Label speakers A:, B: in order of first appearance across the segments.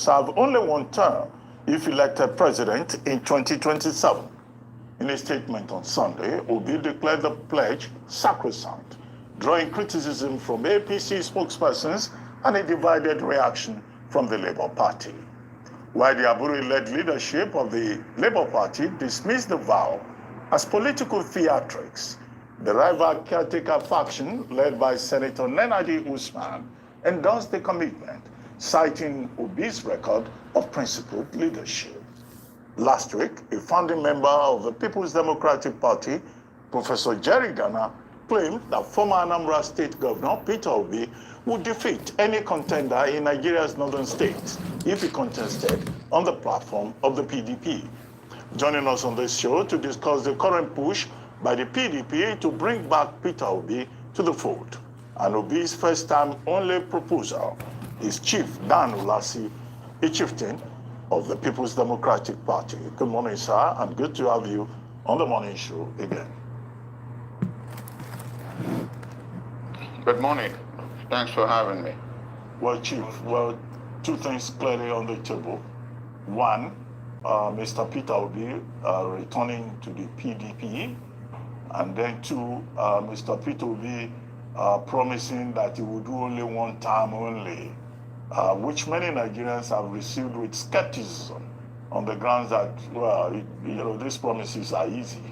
A: serve only one term if elected president in 2027. In a statement on Sunday, Obi declared the pledge sacrosanct, drawing criticism from APC spokespersons and a divided reaction from the Labour Party. While the Aburi-led leadership of the Labour Party dismissed the vow as political theatrics, the rival caretaker faction, led by Senator Nenadi Usman, endorsed the commitment, citing Obi's record of principled leadership. Last week, a founding member of the People's Democratic Party, Professor Jerry Gana, claimed that former Anambra State Governor Peter Obi would defeat any contender in Nigeria's northern states if he contested on the platform of the PDP. Joining us on this show to discuss the current push by the PDP to bring back Peter Obi to the fold, and Obi's first-time only proposal, is Chief Dan Ulasi, a chieftain of the People's Democratic Party. Good morning, sir, and good to have you on the morning show again.
B: Good morning. Thanks for having me.
A: Well, Chief, two things clearly on the table. One, Mr. Peter Obi returning to the PDP, and then two, Mr. Peter Obi promising that he would do only one term only, which many Nigerians have received with skepticism on the grounds that, well, these promises are easy.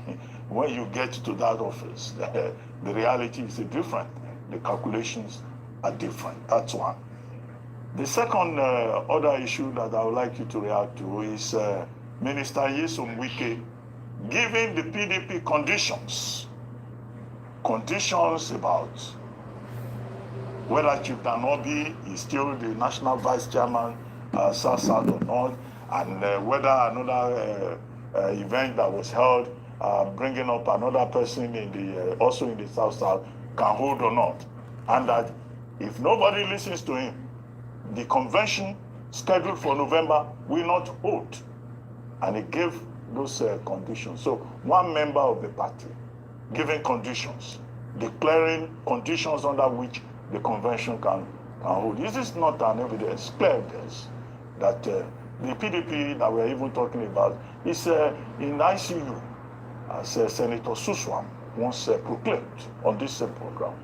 A: When you get to that office, the reality is different. The calculations are different. That's one. The second other issue that I would like you to react to is Minister Nyesom Wike giving the PDP conditions about whether Chief Dan Obi is still the national vice chairman, South or not, and whether another event that was held bringing up another person in the also in the South can hold or not, and that if nobody listens to him, the convention scheduled for November will not hold. And he gave those conditions. So one member of the party giving conditions, declaring conditions under which the convention can hold. This is not an evidence, clear evidence, that the PDP that we're even talking about is in ICU, as Senator Suswam once proclaimed on this same program.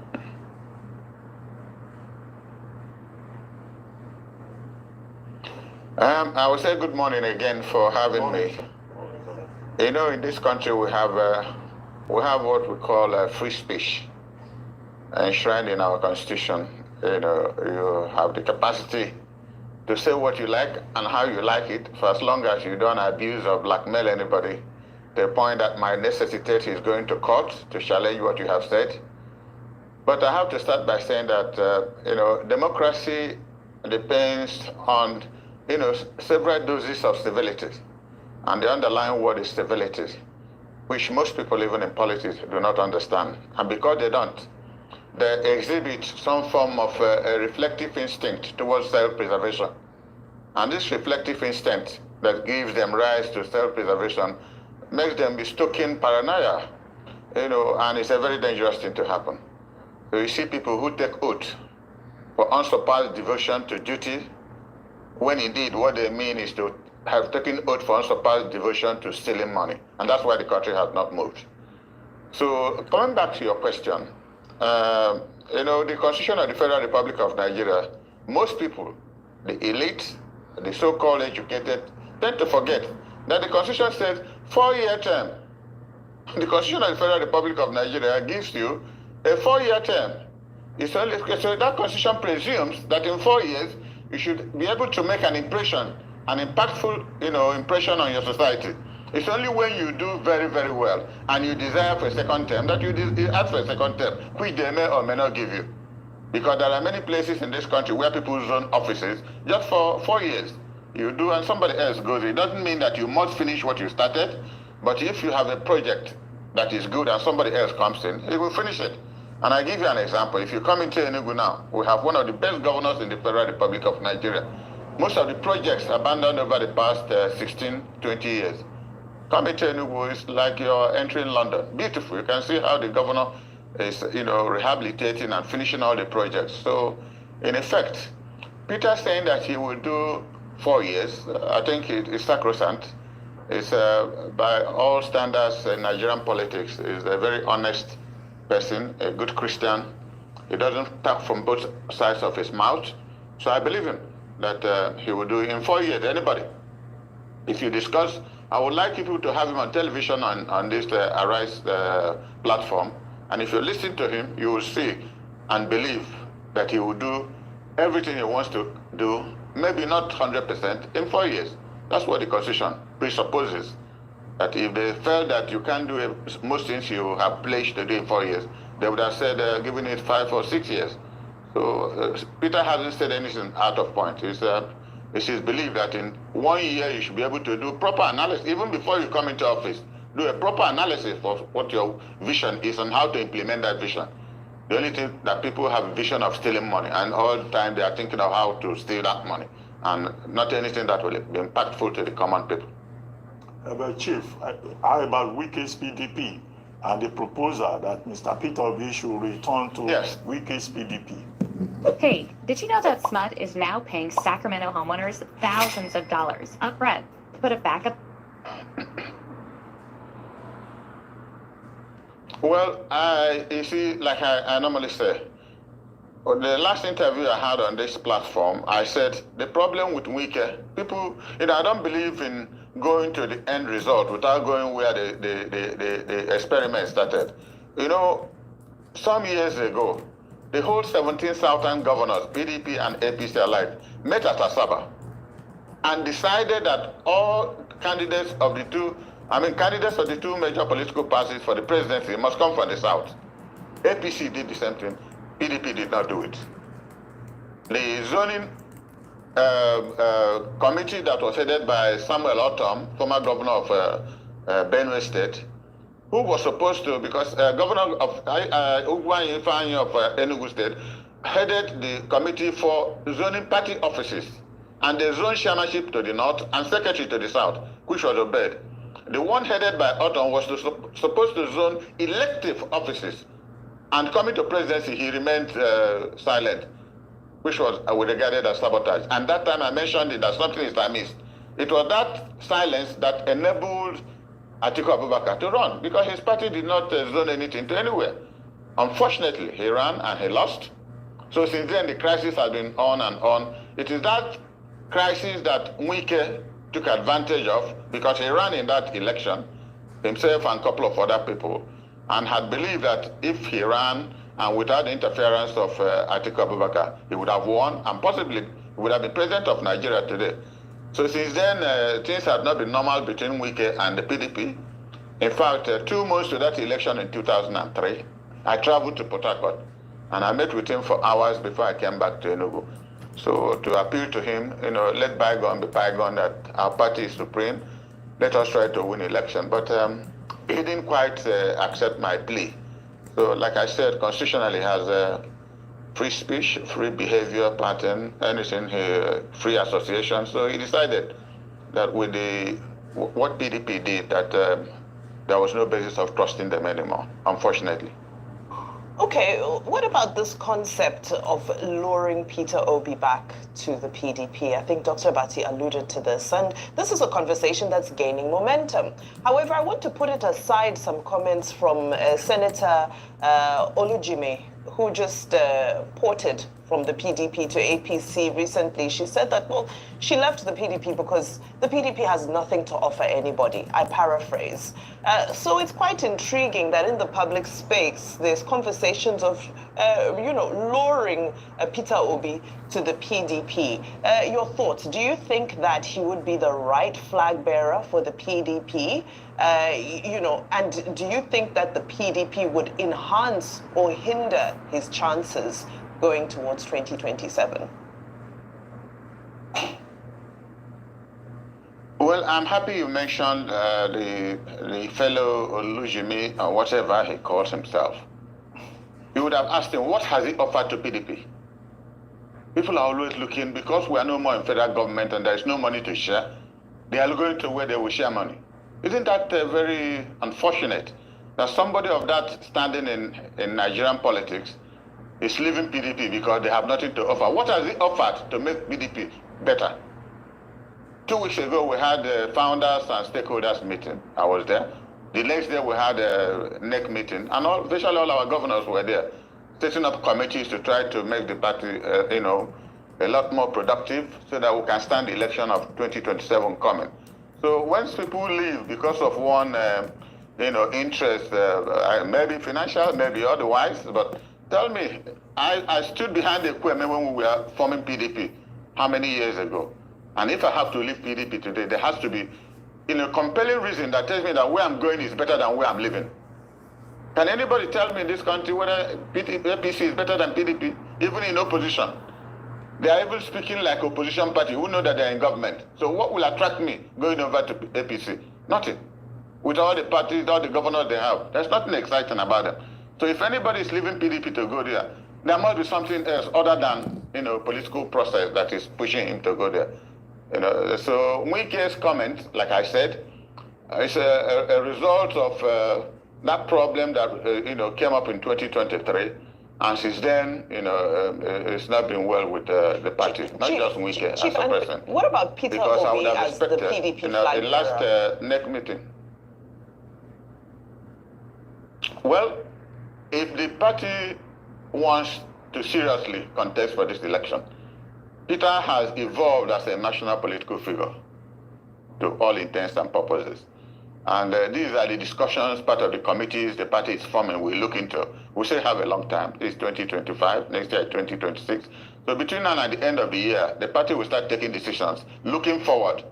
B: I will say good morning again for having me. You know, in this country we have what we call free speech enshrined in our constitution. You know, you have the capacity to say what you like and how you like it, for as long as you don't abuse or blackmail anybody to the point that might necessitate is going to court to challenge what you have said. But I have to start by saying that democracy depends on several doses of civility. And the underlying word is civility, which most people, even in politics, do not understand. And because they don't, they exhibit some form of a reflective instinct towards self-preservation. And this reflective instinct that gives them rise to self-preservation makes them be stoking paranoia, and it's a very dangerous thing to happen. So you see people who take oath for unsurpassed devotion to duty, when indeed what they mean is to have taken oath for unsurpassed devotion to stealing money. And that's why the country has not moved. So coming back to your question, the Constitution of the Federal Republic of Nigeria, most people, the elite, the so-called educated, tend to forget that the Constitution says 4-year term. The Constitution of the Federal Republic of Nigeria gives you a 4-year term. So that Constitution presumes that in 4 years, you should be able to make an impression, an impactful, impression on your society. It's only when you do very, very well and you desire for a second term that you ask for a second term, which they may or may not give you. Because there are many places in this country where people zone offices just for 4 years. You do and somebody else goes. It doesn't mean that you must finish what you started, but if you have a project that is good and somebody else comes in, he will finish it. And I give you an example. If you come into Enugu now, we have one of the best governors in the Federal Republic of Nigeria. Most of the projects abandoned over the past 16, 20 years. Coming to Enugu is like you're entering London. Beautiful. You can see how the governor is, rehabilitating and finishing all the projects. So, in effect, Peter saying that he will do 4 years. I think it is sacrosanct. It's by all standards, Nigerian politics is a very honest person, a good Christian. He doesn't talk from both sides of his mouth. So I believe him that he will do it in 4 years. Anybody, if you discuss, I would like people to have him on television on this Arise platform. And if you listen to him, you will see and believe that he will do everything he wants to do, maybe not 100%, in 4 years. That's what the Constitution presupposes. That if they felt that you can't do most things you have pledged to do in 4 years, they would have said, giving it 5 or 6 years. So Peter hasn't said anything out of point. It's his belief that in 1 year you should be able to do proper analysis, even before you come into office. Do a proper analysis of what your vision is and how to implement that vision. The only thing that people have a vision of stealing money, and all the time they are thinking of how to steal that money, and not anything that will be impactful to the common people.
A: But Chief, how about Wike's PDP and the proposal that Mr. Peter Obi should return to Wike's PDP?
C: Hey, did you know that SMUD is now paying Sacramento homeowners thousands of dollars upfront to put a backup?
B: Well, you see, like I normally say, the last interview I had on this platform, I said the problem with Wike, people, I don't believe in going to the end result without going where the experiment started. Some years ago, the whole 17 Southern governors, PDP and APC alike, met at Asaba and decided that all candidates of the two major political parties for the presidency must come from the South. APC did the same thing. PDP did not do it. The zoning committee that was headed by Samuel Otom, former governor of Benue State, who was supposed to, because governor of Ugwan Ifeanyi of Enugu State, headed the committee for zoning party offices, and the zone chairmanship to the north and secretary to the south, which was obeyed. The one headed by Otom was supposed to zone elective offices, and coming to presidency, he remained silent, which was regarded as sabotage. And that time I mentioned it as something Islamist. It was that silence that enabled Atiku Abubakar to run, because his party did not zone anything to anywhere. Unfortunately, he ran and he lost. So since then, the crisis has been on and on. It is that crisis that Wike took advantage of, because he ran in that election, himself and a couple of other people, and had believed that if he ran and without the interference of Atiku Abubakar, he would have won and possibly would have been president of Nigeria today. So since then, things have not been normal between Wike and the PDP. In fact, 2 months to that election in 2003, I traveled to Port Harcourt and I met with him for hours before I came back to Enugu. So to appeal to him, let bygone be bygone, that our party is supreme. Let us try to win election. But he didn't quite accept my plea. So like I said, constitutionally has free speech, free behavior pattern, anything, free association. So he decided that with what PDP did, that there was no basis of trusting them anymore, unfortunately.
D: Okay, what about this concept of luring Peter Obi back to the PDP? I think Dr. Abati alluded to this, and this is a conversation that's gaining momentum. However, I want to put it aside some comments from Senator Olujime, who just ported from the PDP to APC recently. She said that, well, she left the PDP because the PDP has nothing to offer anybody. I paraphrase. So it's quite intriguing that in the public space, there's conversations of, luring Peter Obi to the PDP. Your thoughts? Do you think that he would be the right flag bearer for the PDP? And do you think that the PDP would enhance or hinder his chances going towards 2027?
B: Well, I'm happy you mentioned the fellow Olujimi, or whatever he calls himself. You would have asked him, what has he offered to PDP? People are always looking, because we are no more in federal government and there is no money to share, they are going to where they will share money. Isn't that very unfortunate that somebody of that standing in Nigerian politics is leaving PDP because they have nothing to offer? What has he offered to make PDP better? 2 weeks ago, we had a founders and stakeholders meeting. I was there. The next day, we had a NEC meeting, and virtually all our governors were there, setting up committees to try to make the party, a lot more productive so that we can stand the election of 2027 coming. So once people leave because of one, interest, maybe financial, maybe otherwise, but tell me, I stood behind the equipment when we were forming PDP, how many years ago? And if I have to leave PDP today, there has to be a compelling reason that tells me that where I'm going is better than where I'm living. Can anybody tell me in this country whether APC is better than PDP, even in opposition? They are even speaking like opposition party who know that they're in government. So what will attract me going over to APC? Nothing. With all the parties, all the governors they have, there's nothing exciting about them. So if anybody is leaving PDP to go there, there must be something else other than political process that is pushing him to go there. So Wike's comment, like I said, is a result of that problem that came up in 2023, and since then, it's not been well with the party, not
D: Chief,
B: just Wike as a
D: Chief,
B: person.
D: What about Peter
B: Because I
D: Obi
B: would have
D: as the
B: expected,
D: PDP
B: in
D: flag
B: the last
D: bearer?
B: NEC meeting. Well, if the party wants to seriously contest for this election, Peter has evolved as a national political figure to all intents and purposes. And these are the discussions, part of the committees the party is forming, we look into. We still have a long time. This is 2025, next year 2026. So between now and the end of the year, the party will start taking decisions, looking forward.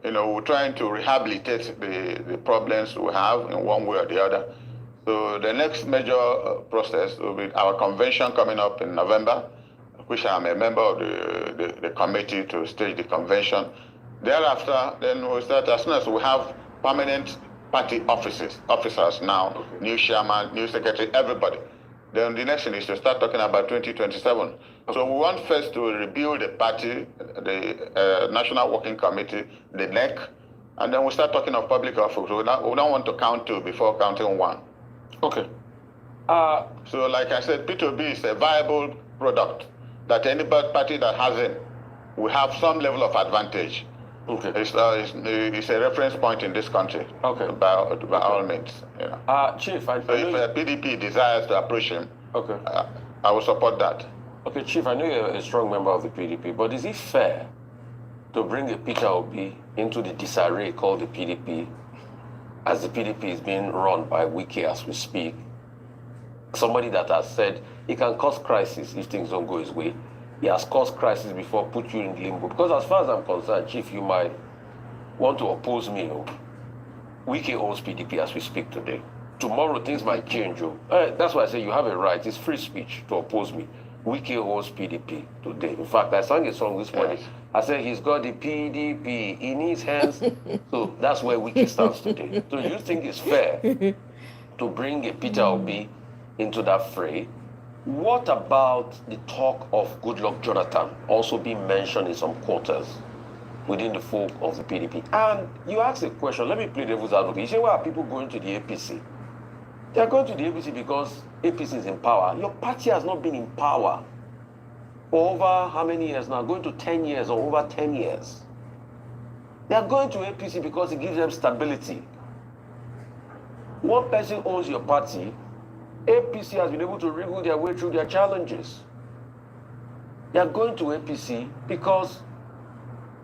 B: We're trying to rehabilitate the problems we have in one way or the other. So the next major process will be our convention coming up in November, which I'm a member of the committee to stage the convention. Thereafter, then we'll start, as soon as we have permanent party officers now, new chairman, new secretary, everybody. Then the next thing is to start talking about 2027. Okay. So we want first to rebuild the party, the National Working Committee, the NEC, and then we start talking of public office. We don't want to count two before counting one.
E: Okay.
B: So like I said, P2B is a viable product that any party that has it will have some level of advantage.
E: Okay.
B: It's a reference point in this country.
E: Okay.
B: By all means.
E: Chief,
B: so if PDP desires to approach him,
E: okay,
B: I will support that.
E: Okay, Chief, I know you're a strong member of the PDP, but is it fair to bring a Peter Obi into the disarray called the PDP, as the PDP is being run by Wike as we speak? Somebody that has said he can cause crisis if things don't go his way. He has caused crisis before, put you in limbo. Because as far as I'm concerned, Chief, you might want to oppose me. Wike owns PDP as we speak today. Tomorrow things might change. That's why I say you have a right. It's free speech to oppose me. Wike owns PDP today. In fact, I sang a song this morning. Yes. I said he's got the PDP in his hands. So that's where Wike stands today. So you think it's fair to bring a Peter Obi into that fray? What about the talk of Goodluck Jonathan also being mentioned in some quarters within the folk of the PDP? And you asked a question, let me play devil's advocate. You say, why are people going to the APC? They are going to the APC because APC is in power. Your party has not been in power for over how many years now? Going to 10 years or over 10 years. They are going to APC because it gives them stability. One person owns your party. APC has been able to wriggle their way through their challenges. They are going to APC because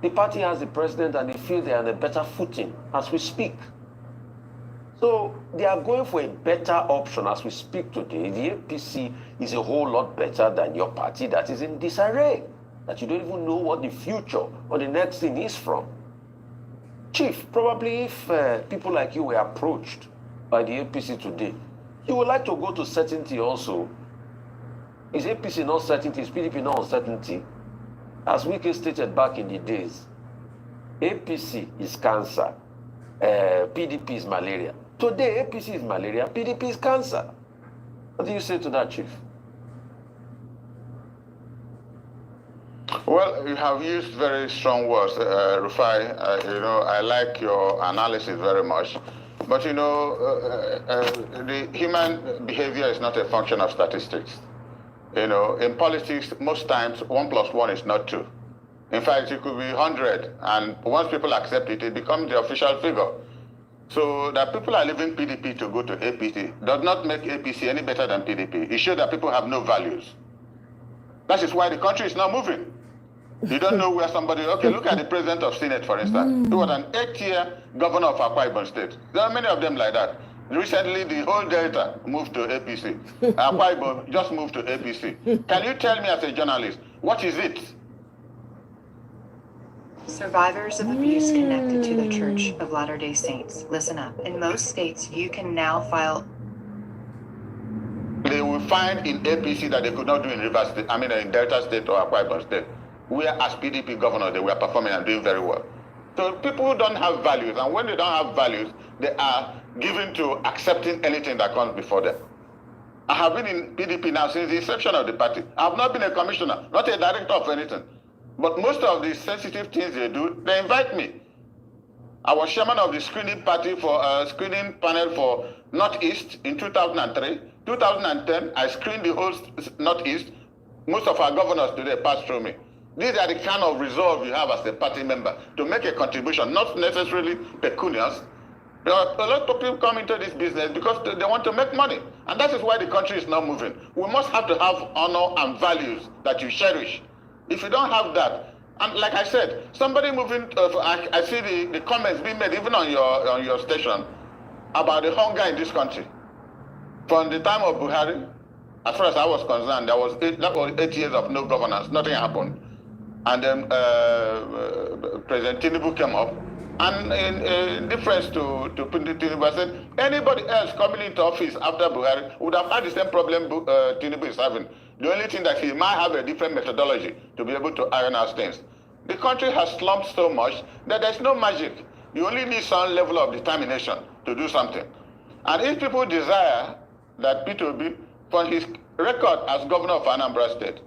E: the party has the president and they feel they are on a better footing as we speak. So they are going for a better option as we speak today. The APC is a whole lot better than your party that is in disarray, that you don't even know what the future or the next thing is from. Chief, probably if people like you were approached by the APC today, you would like to go to certainty also. Is APC not certainty? Is PDP not uncertainty? As Wike stated back in the days, APC is cancer, PDP is malaria. Today, APC is malaria, PDP is cancer. What do you say to that, Chief?
B: Well, you have used very strong words, Rufai. I like your analysis very much. But the human behavior is not a function of statistics. In politics, most times 1 + 1 is not 2. In fact, it could be 100. And once people accept it, it becomes the official figure. So that people are leaving PDP to go to APC does not make APC any better than PDP. It shows that people have no values. That is why the country is not moving. You don't know where somebody, okay, look at the president of Senate, for instance. He was an 8-year governor of Akwa Ibom State. There are many of them like that. Recently, the whole Delta moved to APC. Akwa Ibom just moved to APC. Can you tell me as a journalist, what is it?
F: Survivors of abuse connected to the Church of Latter-day Saints, listen up. In most states, you can now file.
B: They will find in APC that they could not do in Rivers State, in Delta State or Akwa Ibom State, where as PDP governor they were performing and doing very well. So people who don't have values, and when they don't have values, they are given to accepting anything that comes before them. I have been in PDP now since the inception of the party. I have not been a commissioner, not a director of anything. But most of the sensitive things they do, they invite me. I was chairman of the screening party for screening panel for Northeast in 2003. 2010, I screened the whole Northeast. Most of our governors today passed through me. These are the kind of resolve you have as a party member to make a contribution, not necessarily pecunious. There are a lot of people come into this business because they want to make money. And that is why the country is not moving. We must have to have honor and values that you cherish. If you don't have that, and like I said, somebody moving, I see the comments being made even on your station about the hunger in this country. From the time of Buhari, as far as I was concerned, that was 8 years of no governance, nothing happened. And then President Tinubu came up, and in difference to Tinubu, I said, anybody else coming into office after Buhari would have had the same problem Tinubu is having. The only thing that he might have a different methodology to be able to iron out things. The country has slumped so much that there's no magic. You only need some level of determination to do something. And if people desire that Peter Obi, from his record as governor of Anambra State,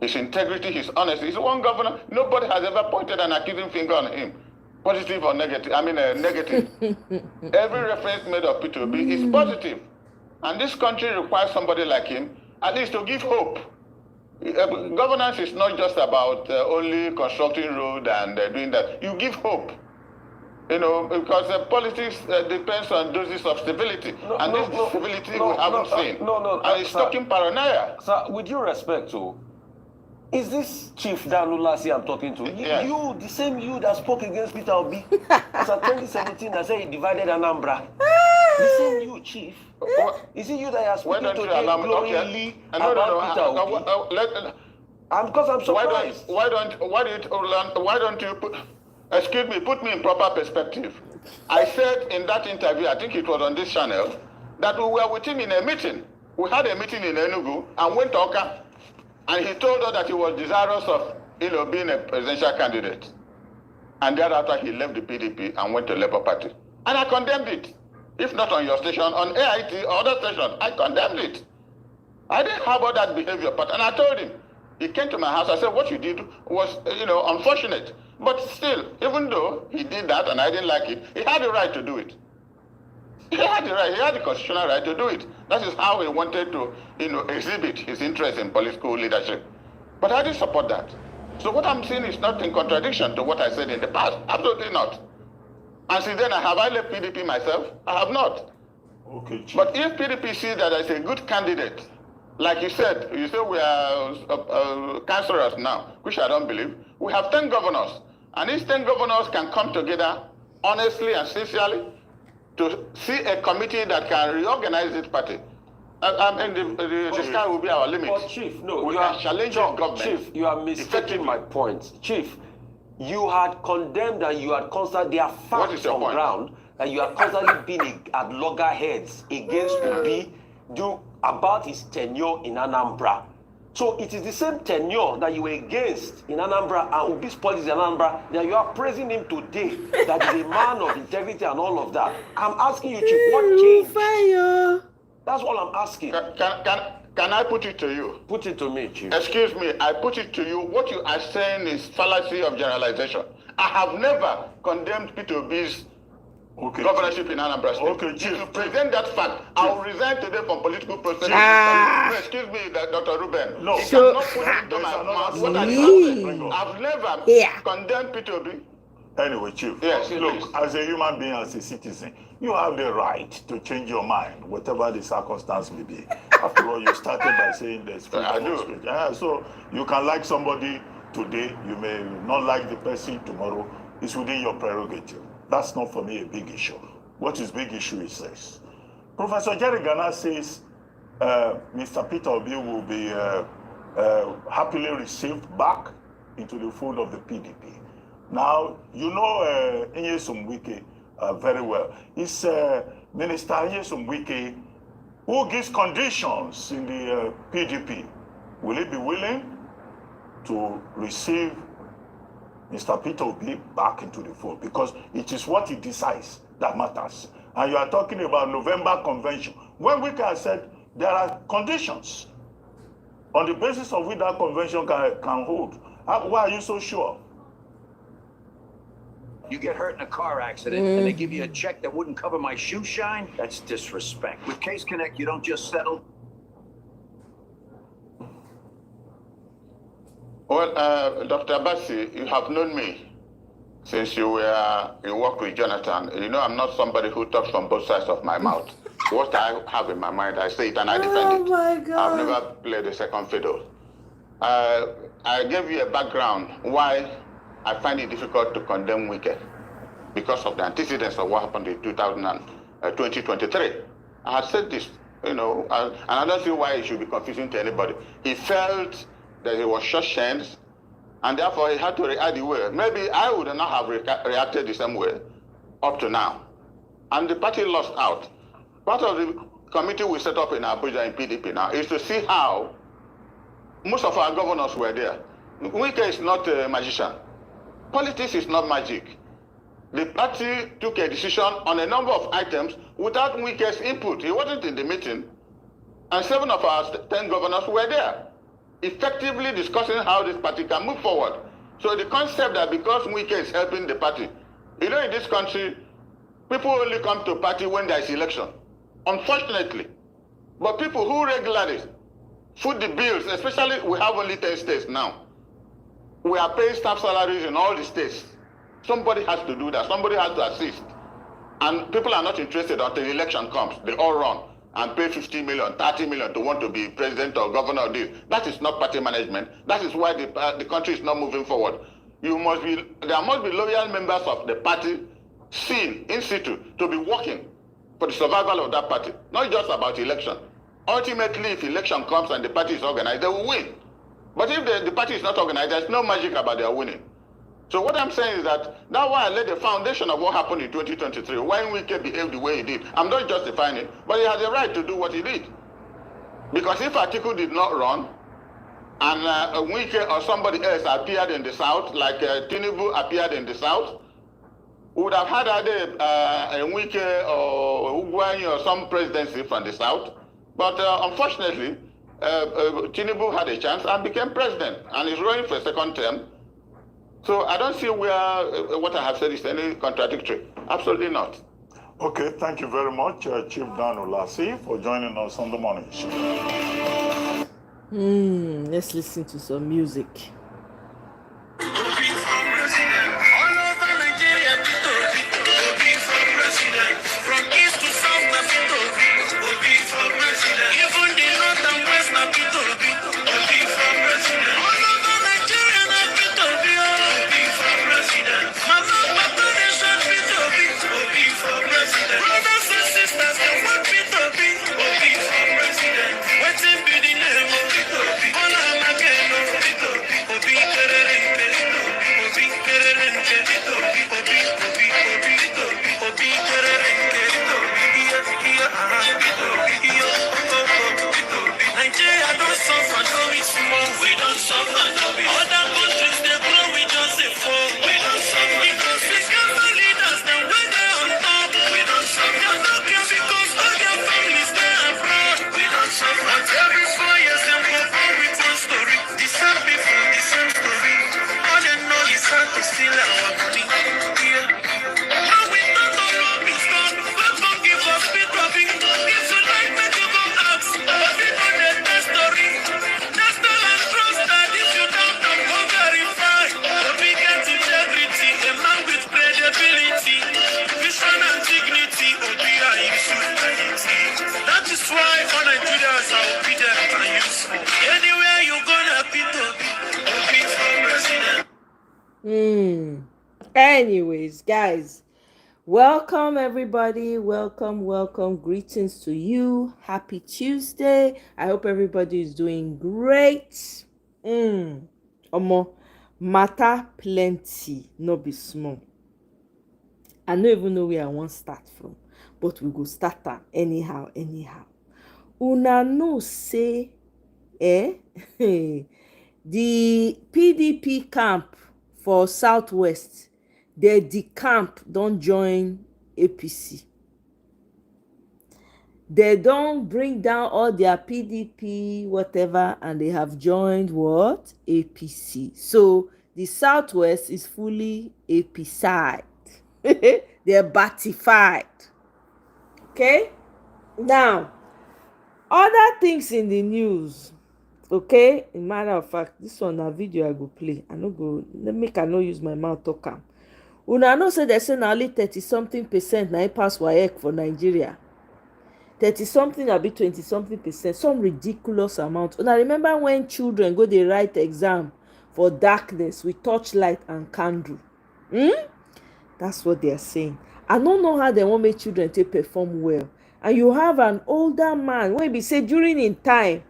B: his integrity, his honesty, he's one governor, nobody has ever pointed an accusing finger on him, positive or negative, negative. Every reference made of Peter Obi is positive. And this country requires somebody like him, at least to give hope. Governance is not just about only constructing road and doing that. You give hope, because politics depends on doses of stability, this stability we haven't seen. And it's talking paranoia.
E: Sir, with due respect to, is this Chief Dan Ulasi I'm talking to?
B: Yes.
E: You, the same you that spoke against Peter Obi, as of 2017, that said he divided Anambra. The same you, Chief. Is it you that are speaking today glowingly about Peter Obi? Because I'm surprised.
B: Why don't you put me in proper perspective. I said in that interview, I think it was on this channel, that we were with him in a meeting. We had a meeting in Enugu and went to Oka, and he told us that he was desirous of being a presidential candidate. And thereafter he left the PDP and went to Labour Party. And I condemned it. If not on your station, on AIT or other stations, I condemned it. I didn't harbor that behavior, and I told him. He came to my house, I said, what you did was, unfortunate. But still, even though he did that and I didn't like it, he had the right to do it. He had the constitutional right to do it. That is how he wanted to, exhibit his interest in political leadership. But I didn't support that. So what I'm saying is not in contradiction to what I said in the past. Absolutely not. And since then, have I left PDP myself? I have not.
A: Okay, Chief.
B: But if PDP sees that as a good candidate, like you said we are cancerous now, which I don't believe. We have 10 governors. And these 10 governors can come together honestly and sincerely to see a committee that can reorganize this party. The sky will be our limit.
E: But Chief, no,
B: we are challenging government.
E: Chief, you are mistaking my point. Chief, you had condemned and you had constantly, there are facts on ground, and you are constantly being at loggerheads against Obi about his tenure in Anambra. So it is the same tenure that you were against in Anambra and Obi's policies in Anambra that you are praising him today, that is a man of integrity and all of that. I'm asking you, Chief, what changed? That's all I'm asking.
B: Can I put it to you?
E: Put it to me, Chief.
B: Excuse me, I put it to you. What you are saying is fallacy of generalization. I have never condemned Peter Obi's
A: Okay.
B: governorship in Anambra State.
A: Okay, Chief.
B: If you present that fact, I will resign today from political process. No, excuse me, Dr. Ruben.
A: No.
B: You
G: So-
B: cannot put into my mouth what I
G: Yee.
B: have said. I've never
G: Yeah.
B: condemned P2B.
A: Anyway, Chief,
B: Yes,
A: look,
B: please.
A: as a human being, as a citizen, you have the right to change your mind, whatever the circumstance may be. After all, you started by saying there's freedom
B: I
A: of
B: do.
A: speech. So you can like somebody today, you may not like the person tomorrow. It's within your prerogative. That's not for me a big issue. What is big issue is this. Professor Jerry Gana says Mr. Peter Obi will be happily received back into the fold of the PDP. Now, you know Nyesom Wike very well. It's Minister Nyesom Wike who gives conditions in the PDP. Will he be willing to receive Mr. Peter Obi back into the fold? Because it is what he decides that matters. And you are talking about November convention. When Wike has said there are conditions on the basis of which that convention can hold, why are you so sure?
H: You get hurt in a car accident and they give you a check that wouldn't cover my shoe shine? That's disrespect. With Case Connect, you don't just settle.
B: Well, Dr. Abassi, you have known me since you work with Jonathan. You know I'm not somebody who talks from both sides of my mouth. What I have in my mind, I say it and I defend it.
G: my God.
B: I've never played a second fiddle. I gave you a background why I find it difficult to condemn Wike because of the antecedents of what happened in 2023. I had said this, and I don't see why it should be confusing to anybody. He felt that he was short-changed, and therefore he had to react the way. Maybe I would not have reacted the same way up to now. And the party lost out. Part of the committee we set up in Abuja in PDP now is to see how most of our governors were there. Wike is not a magician. Politics is not magic. The party took a decision on a number of items without Wike's input. He wasn't in the meeting. And 7 of our 10 governors were there, effectively discussing how this party can move forward. So the concept that because Wike is helping the party, in this country, people only come to party when there is election, unfortunately. But people who regularly foot the bills, especially we have only 10 states now. We are paying staff salaries in all the states. Somebody has to do that. Somebody has to assist. And people are not interested until the election comes. They all run and pay 50 million, 30 million to want to be president or governor of this. That is not party management. That is why the country is not moving forward. There must be loyal members of the party seen in situ to be working for the survival of that party. Not just about election. Ultimately, if election comes and the party is organized, they will win. But if the party is not organized, there's no magic about their winning. So what I'm saying is that's why I laid the foundation of what happened in 2023, when Wike behaved the way he did. I'm not justifying it, but he has the right to do what he did. Because if Atiku did not run, and Wike or somebody else appeared in the South, like Tinubu appeared in the South, we would have had either Wike or Ugwuanyi or some presidency from the South. But unfortunately, Tinubu had a chance and became president and is running for a second term. So I don't see where what I have said is any contradictory. Absolutely not.
A: Okay, thank you very much, Chief Dan Ulasi, for joining us on the morning show.
G: Let's listen to some music.
I: Every 4 years, them go on with one story. The same people, the same story. All they know is how to steal our money.
G: Anyways, guys, welcome everybody. Welcome. Greetings to you. Happy Tuesday. I hope everybody is doing great. Omo, matter plenty, no be small. I no even know where I want start from, but we go start am anyhow. Una know say the PDP camp for Southwest, the camp don join APC. They don bring down all their PDP whatever and they have joined what? APC. So the Southwest is fully APCide. They're batified. Okay? Now, other things in the news. Okay, in matter of fact, this one na video I go play. I no go make I no use my mouth talk am. Una know say they say na only 30-something% na pass WAEC for Nigeria. 30-something abi 20-something%, some ridiculous amount. Una remember when children go dey write exam for darkness with torchlight and candle? That's what they are saying. I don't know how they want make children to perform well. And you have an older man wey be say during in time,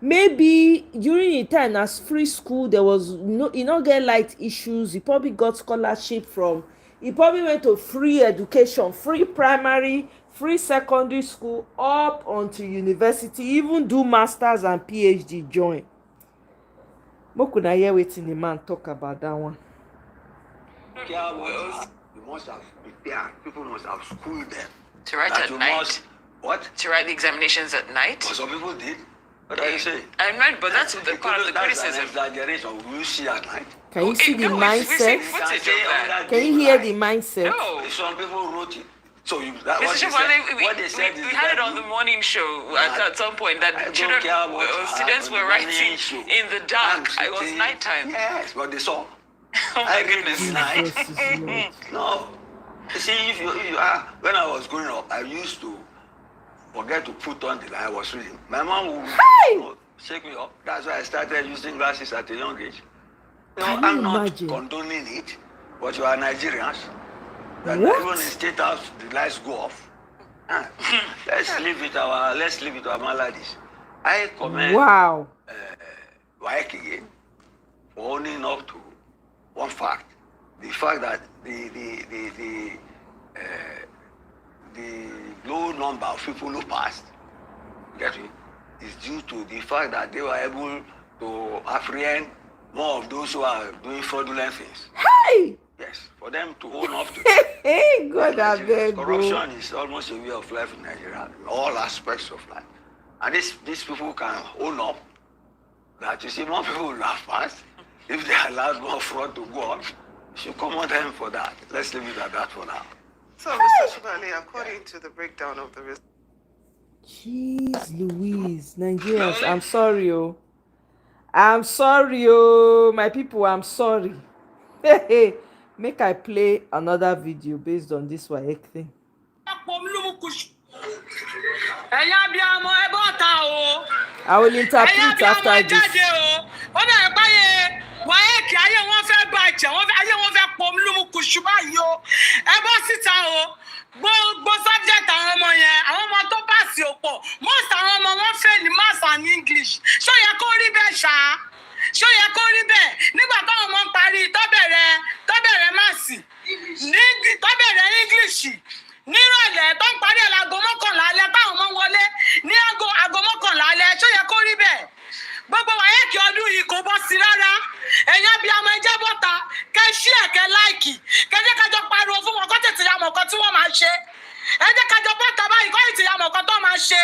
G: maybe during the time as free school, there was no, you not get light issues. He probably got scholarship from, he probably went to free education, free primary, free secondary school, up onto university, even do masters and PhD join. Make una hear wetin the man talk about that one.
H: You must have prepared. People must have schooled them.
J: To write at night.
H: What?
J: To write the examinations at night?
H: But some people did. What are you saying?
J: I'm right, but that's the part of the criticism.
H: Exaggeration. Will you see at night?
G: Can you see the mindset?
J: Footage of that.
G: Can you hear the mindset?
J: No.
H: Some people wrote it. So you,
J: what they said we had it on the morning show at some point that children, students were writing in the dark. It was nighttime.
H: Yes, but they saw.
J: Oh my goodness.
H: No. You see, if you are, when I was growing up, I used to forget to put on the light I was reading. My mom would shake me up. That's why I started using glasses at a young age. I'm not condoning it, but you are Nigerians. That even in State House, the lights go off. Let's live with our maladies. I commend WAEC again for owning up to one fact. The fact that the low number of people who passed, get me, is due to the fact that they were able to apprehend more of those who are doing fraudulent things.
G: Hey!
H: Yes, for them to own up to that.
G: Hey, God, I beg.
H: Corruption is almost a way of life in Nigeria, in all aspects of life. And these people can own up that, you see, more people will have passed. If they allowed more fraud to go on, you should commend them for that. Let's leave it at that for now.
D: So, Mr. Shubali, according to the breakdown of the results.
G: Jeez Louise, Nigerians, I'm sorry, oh. I'm sorry, oh. My people, I'm sorry. Hey. Make I play another video based on this WAEC thing. I will interpret after this.
K: Gbogbo subject àwọn ọmọ yẹn, àwọn ọmọ tó pass òpó, most àwọn ọmọ wọn fail ní maths and English. Ṣó yẹ kó rí bẹ́ẹ̀ ṣá? Ṣó yẹ kó rí bẹ́ẹ̀? Nígbà táwọn ọmọ ń parí tó bẹ̀rẹ̀ maths, tó bẹ̀rẹ̀ English, nírọ̀lẹ́ tó ń parí ẹ̀ láago 11 alẹ́ táwọn ọmọ wọlé ní aago 11 alẹ́. Ṣó yẹ kó rí bẹ́ẹ̀? Gbogbo WAEC ọdún yìí kò bọ́ sí rárá. Ẹ̀yin bí ọmọ ẹjẹ́ bọ́ta, kẹ́ share kẹ́ like, kẹ́ jẹ́ ká jọ pariwo fún wọn kó tètè ya mọ̀ nǹkan tí wọ́n máa ṣe. Ẹ jẹ́ ká jọ bọ́ta báyìí kó tètè ya mọ̀ nǹkan tó máa ṣe.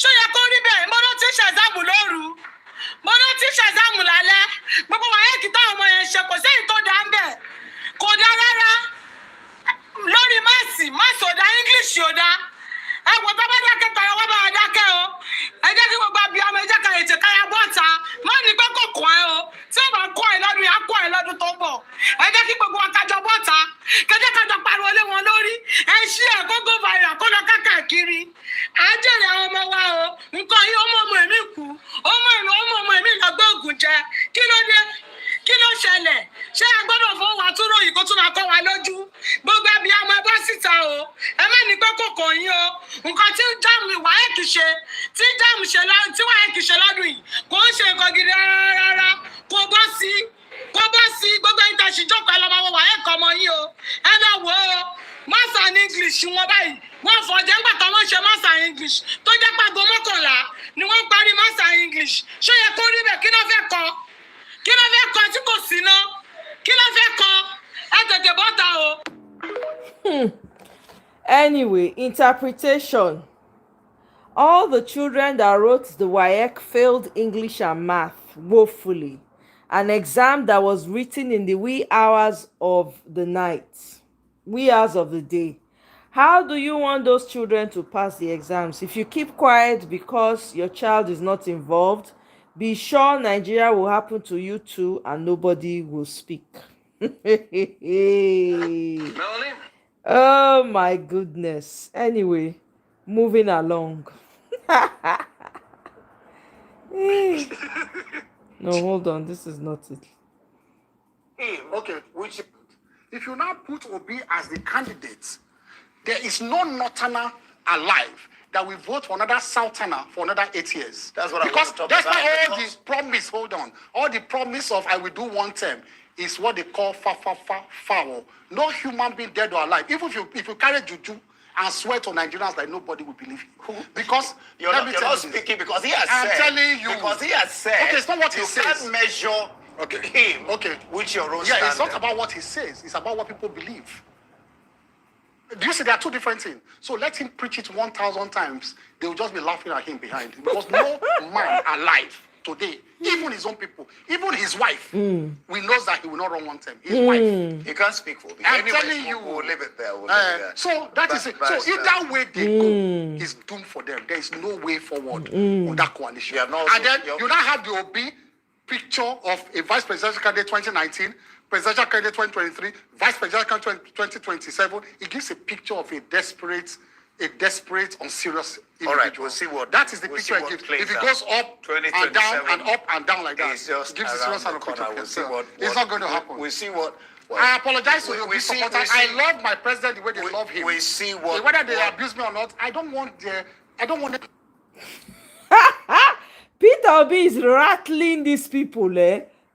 K: Ṣó yẹ kó rí bẹ́ẹ̀? Mo ló ti ṣẹ̀zámù lóru. Mo ló ti ṣẹ̀zámù lálẹ́. Gbogbo WAEC táwọn ọmọ yẹn ṣe kò séyìí tó dá ń bẹ̀. Kò dá rárá. Lórí maths ò dá, English ò dá. Ẹ̀wọ̀n tó bá dákẹ́ tọrọ wọ́n bá dákẹ́ o. Ẹ jẹ́ kí gbogbo àbí ọmọ ẹjẹ́ kan ètè káyà bọ́ta. Má ní pé kò kọ́ ẹ o. Tí ó bá kọ́ ẹ lọ́dún yìí, á kọ́ ẹ lọ́dún tó ń bọ̀. Ẹ jẹ́ kí gbogbo akájọ bọ́ta. Kẹ́jẹ́ kájọ pariwo lé wọn lórí. Ẹ ṣí ẹ̀ kó go viral kó lọ káàkiri. À ń jèrè àwọn ọmọ wa o. Nǹkan yìí ọmọ èmi kú. Ọmọ èmi lọ gbé ògùn jẹ. Kí ló dé? Kí ló ṣẹlẹ̀? Ṣé a gbọ́dọ̀ fọwọ́ wa túró yìí kó tún máa kọ́ wa kò yín o. Nǹkan tí jáàmù WAEC ṣe, tí jáàmù ṣe tí WAEC ṣe lọ́dún yìí, kò ń ṣe nǹkan gidi rárá. Kò bọ́ sí. Kò bọ́ sí gbogbo ìtàṣíjọ́pọ̀ ẹ lọ máa wọ WAEC ọmọ yín o. Ẹ lọ wò ó. Maths and English wọn báyìí. Wọ́n fọ̀jẹ́ ńgbà táwọn ṣe Maths and English. Tó jẹ́ pàgọ́ mọ́kànlá ni wọ́n parí Maths and English. Ṣé ó yẹ kó rí bẹ́ẹ̀? Kí ló fẹ́ kọ́? Kí ló fẹ́ kọ́ tí kò sí ná? Kí ló fẹ́ kọ́? Ẹ tètè bọ́ta o.
G: Anyway, interpretation. All the children that wrote the WAEC failed English and math woefully. An exam that was written in the wee hours of the night, wee hours of the day. How do you want those children to pass the exams? If you keep quiet because your child is not involved, be sure Nigeria will happen to you too and nobody will speak. Oh my goodness. Anyway, moving along. No, hold on. This is not it.
L: Okay, which if you now put Obi as the candidate, there is no Northerner alive that will vote for another Southerner for another 8 years. That's what because I want to talk about. That's why all this promise, hold on, all the promise of I will do one term is what they call foul. No human being dead or alive. Even if you carry juju and swear to Nigerians that nobody will believe you. Because
M: you're not speaking because he has said.
L: I'm telling you.
M: Because he has said.
L: Okay, it's not what he says.
M: You can't measure him with your own standard.
L: It's not about what he says. It's about what people believe. Do you see there are two different things? So let him preach it 1,000 times. They will just be laughing at him behind. Because no man alive today, even his own people, even his wife, we knows that he will not run one term. His wife.
M: He can't speak for me.
L: I'm telling you.
M: We'll leave it there. We'll leave it there.
L: So that is it. So either way they go, it's doomed for them. There is no way forward on that coalition. And then you now have the OB picture of a vice presidential candidate 2019, presidential candidate 2023, vice presidential candidate 2027. It gives a picture of a desperate, unserious individual.
M: All right, we'll see what
L: that is the picture it gives. If it goes up and down and up and down like that, it gives a serious picture of yourself. It's not going to happen.
M: We'll see what.
L: I apologize to the supporters. I love my president the way they love him.
M: We see what.
L: Whether they abuse me or not, I don't want them.
G: Peter Obi is rattling these people,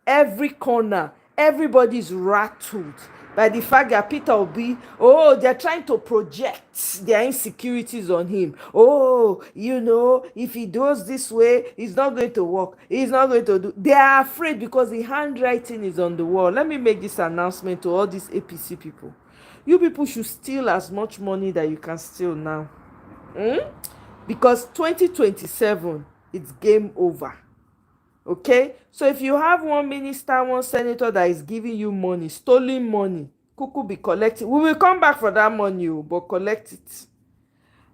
G: every corner. Everybody's rattled by the fact that Peter Obi, they're trying to project their insecurities on him. If he does this way, it's not going to work. He's not going to do. They are afraid because the handwriting is on the wall. Let me make this announcement to all these APC people. You people should steal as much money that you can steal now. Because 2027, it's game over. Okay, so if you have one minister, one senator that is giving you money, stolen money, Kuku be collecting. We will come back for that money, but collect it.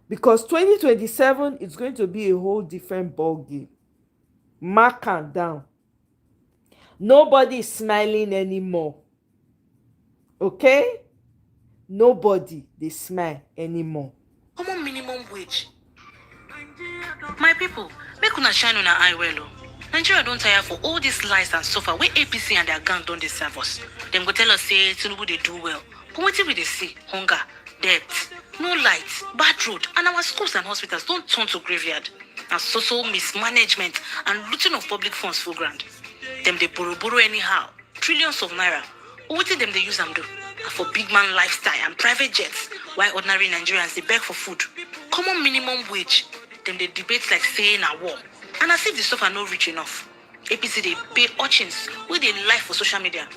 G: Because 2027 is going to be a whole different ball game. Mark and down. Nobody is smiling anymore. Okay? Nobody they smile anymore.
N: Common minimum wage. My people, make una shine on our eye well. Nigeria don't tire for all these lies and suffer where APC and their gang don't deserve us. Them go tell us say Tinubu they do well. But what we they see? Hunger, debt, no lights, bad road, and our schools and hospitals don't turn to graveyard. And social mismanagement and looting of public funds for grand. Them they borrow anyhow, trillions of naira. What did them they use them do? And for big man lifestyle and private jets, while ordinary Nigerians they beg for food. Common minimum wage. Them they debate like saying a war. And as if the stuff are not rich enough. APC they pay urchins where they live for social media.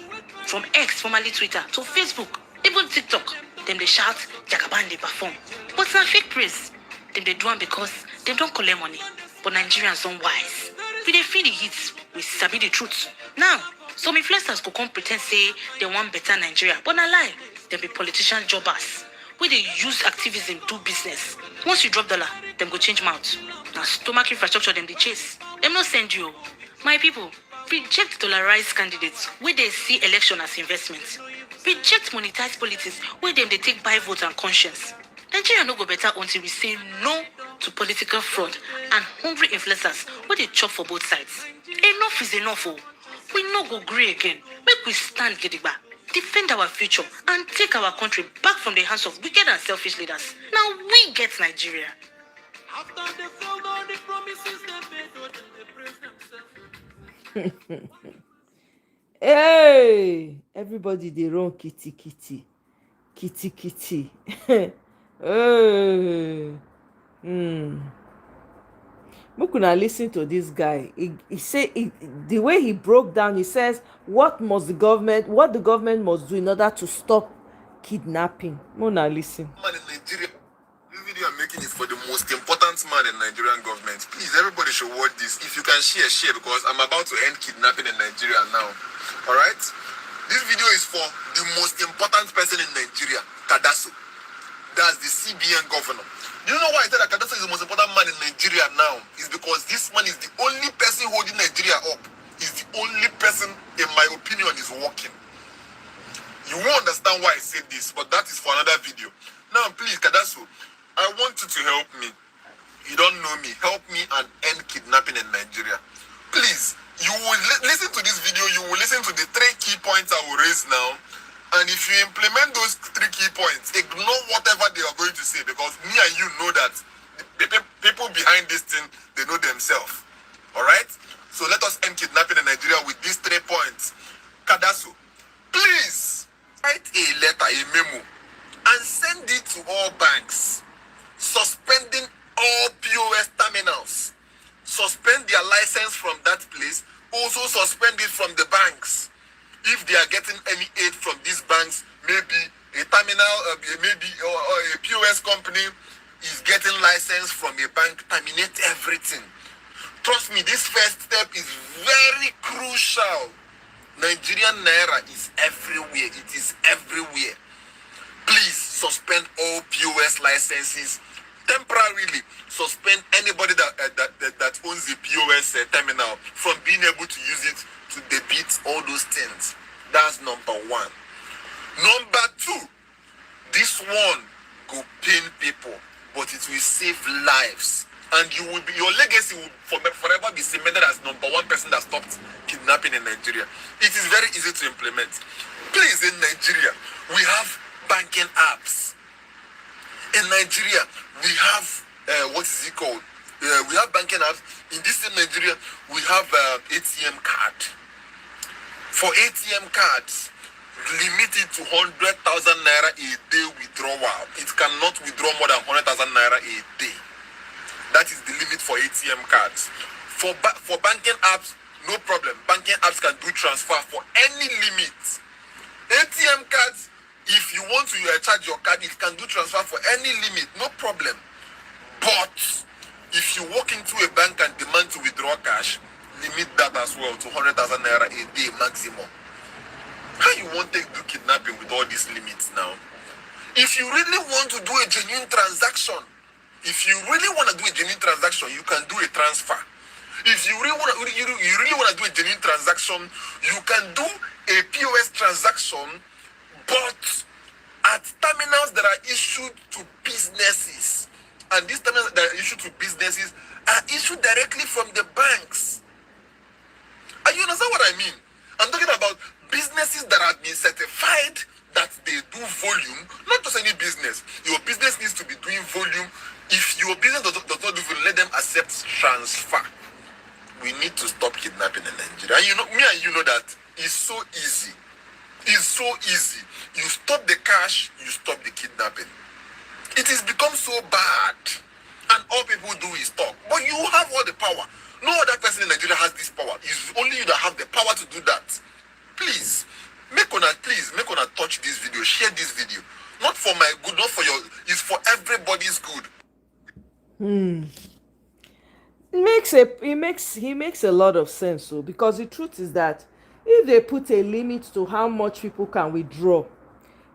N: From X, formerly Twitter, to Facebook, even TikTok. Them they shout, Jagaban they perform. But it's not fake praise. Them they do it because they don't collect money. But Nigerians don't wise. We they feel the hits, we sabi the truth. Now, some influencers go come pretend say they want better Nigeria. But not lie. They be politician jobbers. Where they use activism do business. Once you drop dollar, them go change mouth. Now stomach infrastructure them they chase. Them no send you. My people, reject dollarized candidates where they see election as investment. Reject monetized politics where them they take buy vote and conscience. Nigeria no go better until we say no to political fraud and hungry influencers where they chop for both sides. Enough is enough. We no go grey again. Make we stand gidigba. defend our future, and take our country back from the hands of wicked and selfish leaders. Now we get Nigeria.
I: After they failed all the promises they made, oh, then they praise themselves.
G: Hey, everybody dey run kitty kitty kitty kitty. Hey. Make una lis ten to this guy. He say the way he broke down, he says what the government must do in order to stop kidnapping. Make una lis ten.
O: Man in Nigeria, this video I'm making is for the most important man in Nigerian government. Please, everybody should watch this. If you can share because I'm about to end kidnapping in Nigeria now. All right? This video is for the most important person in Nigeria, Kadaso. That's the CBN governor. Do you know why I said that Kadaso is the most important man in Nigeria now? It's because this man is the only person holding Nigeria up. He's the only person, in my opinion, is working. You won't understand why I said this, but that is for another video. Now, please, Kadaso, I want you to help me. You don't know me. Help me and end kidnapping in Nigeria. Please, you will listen to this video. You will listen to the 3 key points I will raise now. And if you implement those 3 key points, ignore whatever they are going to say, because me and you know that the people behind this thing, they know themselves. All right? So let us end kidnapping in Nigeria with these 3 points. Kadaso, please write a letter, a memo, and send it to all banks, suspending all POS terminals. Suspend their license from that place. Also suspend it from the banks. If they are getting any aid from these banks, maybe a terminal, maybe a POS company is getting license from a bank, terminate everything. Trust me, this first step is very crucial. Nigerian Naira is everywhere. It is everywhere. Please suspend all POS licenses. Temporarily suspend anybody that owns the POS terminal from being able to use it to debit all those things. That's number 1. Number 2, this one go pain people, but it will save lives. And your legacy will forever be cemented as number 1 person that stopped kidnapping in Nigeria. It is very easy to implement. Please, in Nigeria, we have banking apps. In Nigeria, we have, what is it called? We have banking apps. In this in Nigeria, we have ATM card. For ATM cards, limit it to 100,000 naira a day withdrawal. It cannot withdraw more than 100,000 naira a day. That is the limit for ATM cards. For banking apps, no problem. Banking apps can do transfer for any limit. ATM cards, if you want to charge your card, it can do transfer for any limit, no problem. But if you walk into a bank and demand to withdraw cash, limit that as well to 100,000 naira a day maximum. How you want to do kidnapping with all these limits now? If you really want to do a genuine transaction, you can do a transfer. If you really want to do a genuine transaction, you can do a POS transaction, but at terminals that are issued to businesses. And these terminals that are issued to businesses are issued directly from the banks. And you understand what I mean? I'm talking about businesses that have been certified that they do volume, not just any business. Your business needs to be doing volume. If your business does not do volume, let them accept transfer. We need to stop kidnapping in Nigeria. And you know, me and you know that it's so easy. It's so easy. You stop the cash, you stop the kidnapping. It has become so bad. And all people do is talk. But you have all the power. No other person in Nigeria has this power. It's only you that have the power to do that. Please, make una touch this video, share this video. Not for my good, not for your, it's for everybody's good.
G: He makes a lot of sense, so because the truth is that if they put a limit to how much people can withdraw,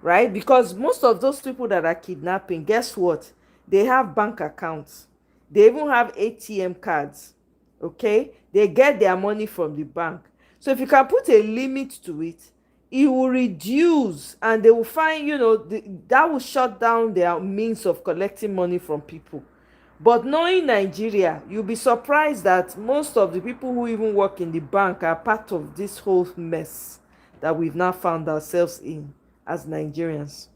G: right? Because most of those people that are kidnapping, guess what? They have bank accounts. They even have ATM cards. Okay? They get their money from the bank. So if you can put a limit to it, it will reduce, and they will find, that will shut down their means of collecting money from people. But knowing Nigeria, you'll be surprised that most of the people who even work in the bank are part of this whole mess that we've now found ourselves in as Nigerians.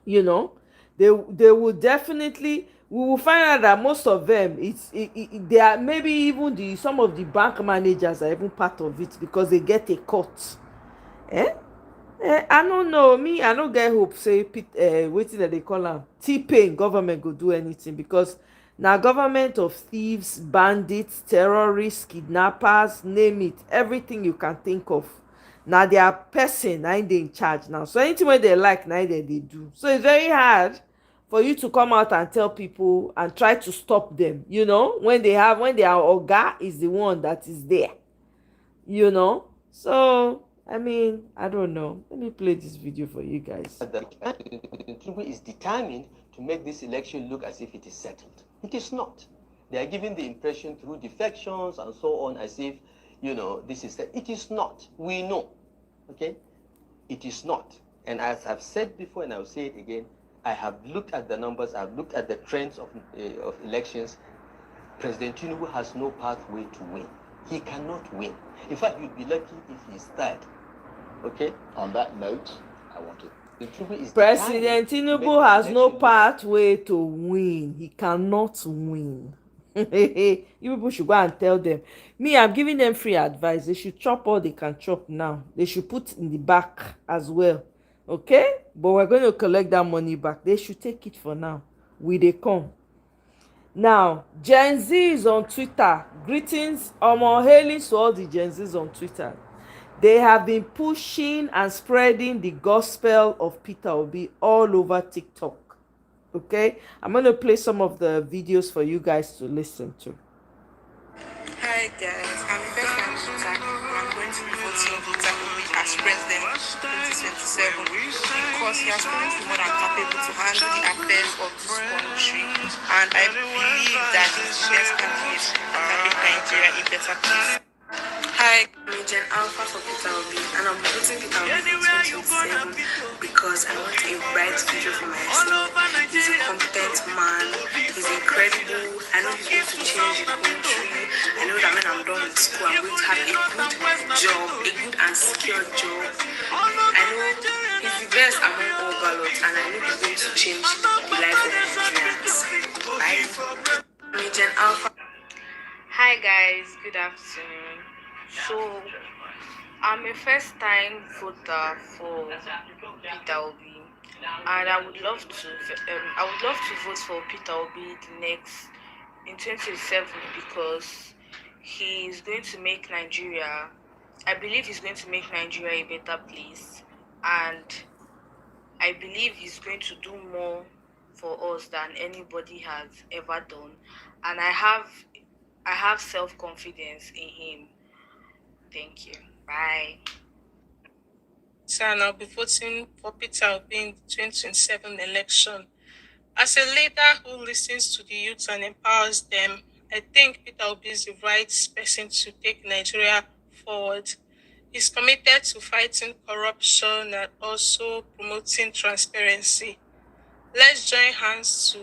G: You know, they will definitely, we will find out that most of them, they are, maybe even some of the bank managers are even part of it because they get a cut. eh I don't know, me I no get hope say wetin dem dey call am T-Pain government go do anything, because na government of thieves, bandits, terrorists, kidnappers, name it, everything you can think of. Na their person na im dey in charge now, so anything wey they like na im dem dey do. So it's very hard for you to come out and tell people and try to stop them, you know, when their oga is the one that is there, you know. So I mean, I don't know. Let me play this video for you guys.
P: Tinubu is determined to make this election look as if it is settled. It is not. They are giving the impression through defections and so on as if, you know, this is it is not. We know. Okay? It is not. And as I've said before, and I'll say it again, I have looked at the numbers, I've looked at the trends of elections. President Tinubu has no pathway to win. He cannot win. In fact, you'd be lucky if he's third. Okay? On that note, I want to.
G: President Tinubu has no pathway to win. He cannot win. You people should go and tell them. Me, I'm giving them free advice. They should chop all they can chop now. They should put in the back as well. Okay? But we're going to collect that money back. They should take it for now. They come. Now, Gen Z is on Twitter. Greetings, hailings to all the Gen Zs on Twitter. They have been pushing and spreading the gospel of Peter Obi all over TikTok. Okay? I'm going to play some of the videos for you guys to listen to.
Q: Hi guys, I'm Rebecca and I'm going to be voting Peter Obi as president 2027 because he has proven to be more than capable to handle the affairs of this country, and I believe that he's the best candidate that can make Nigeria a better place. Hi, I'm Jen Alpha for Peter Obi, and I'm voting Peter Obi for 2027 because I want a bright future for my son. He's a competent man, he's incredible, I know he's going to change the country. I know that when I'm done with school, I'm going to have a good job, a good and secure job. I know he's the best among all ballots, and I know he's going to change the life of Nigerians. Bye. I'm Jen Alpha.
R: Hi guys, good afternoon. So, I'm a first-time voter for Peter Obi, and I would love to vote for Peter Obi in 2027 because he is going to make Nigeria. I believe he's going to make Nigeria a better place, and I believe he's going to do more for us than anybody has ever done, and I have self-confidence in him. Thank you. Bye.
Q: So I'll be voting for Peter Obi in the 2027 election. As a leader who listens to the youth and empowers them, I think Peter Obi is the right person to take Nigeria forward. He's committed to fighting corruption and also promoting transparency. Let's join hands to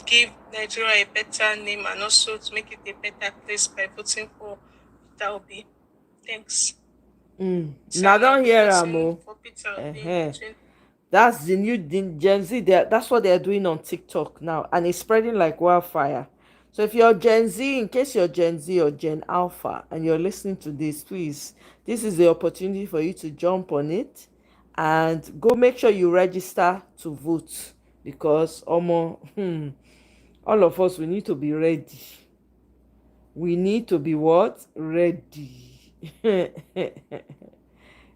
Q: give Nigeria a better name and also to make it a better place by voting for Peter Obi. Thanks.
G: Now don't hear am. That's the new Gen Z. That's what they're doing on TikTok now, and it's spreading like wildfire. So if you're Gen Z, in case you're Gen Z or Gen Alpha, and you're listening to this, please, this is the opportunity for you to jump on it and go make sure you register to vote, because all of us, we need to be ready. We need to be what? Ready.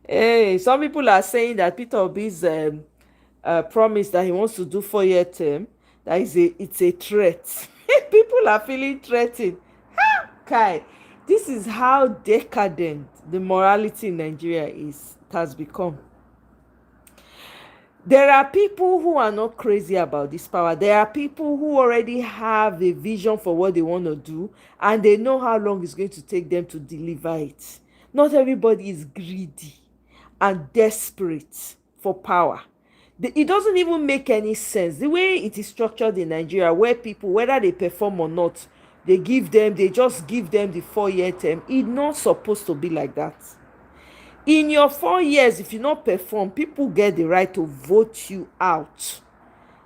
G: Hey, some people are saying that Peter Obi's promise that he wants to do 4-year term, that it's a threat. People are feeling threatened. Kai, this is how decadent the morality in Nigeria has become. There are people who are not crazy about this power. There are people who already have a vision for what they want to do, and they know how long it's going to take them to deliver it. Not everybody is greedy and desperate for power. It doesn't even make any sense. The way it is structured in Nigeria, where people, whether they perform or not, they just give them the 4-year term. It's not supposed to be like that. In your 4 years, if you not perform, people get the right to vote you out.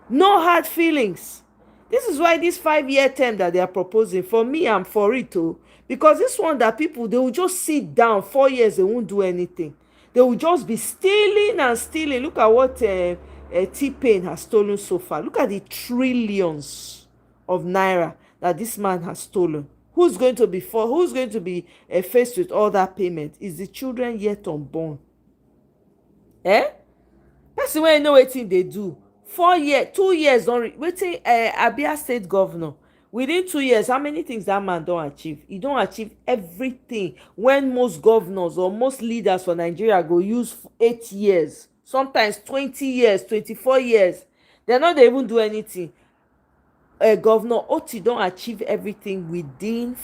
G: No hard feelings. This is why this 5-year term that they are proposing, for me, I'm for it too. Because this one that people, they will just sit down 4 years, they won't do anything. They will just be stealing and stealing. Look at what T-Pain has stolen so far. Look at the trillions of naira that this man has stolen. Who's going to be faced with all that payment? Is the children yet unborn? Person wey know wetin dey do 4 years 2 years don wetin Abia state governor, within 2 years, how many things that man don achieve? He don achieve everything when most governors or most leaders for Nigeria go use 8 years, sometimes 20 years, 24 years. They no dey even do anything. Governor Oti don achieve everything within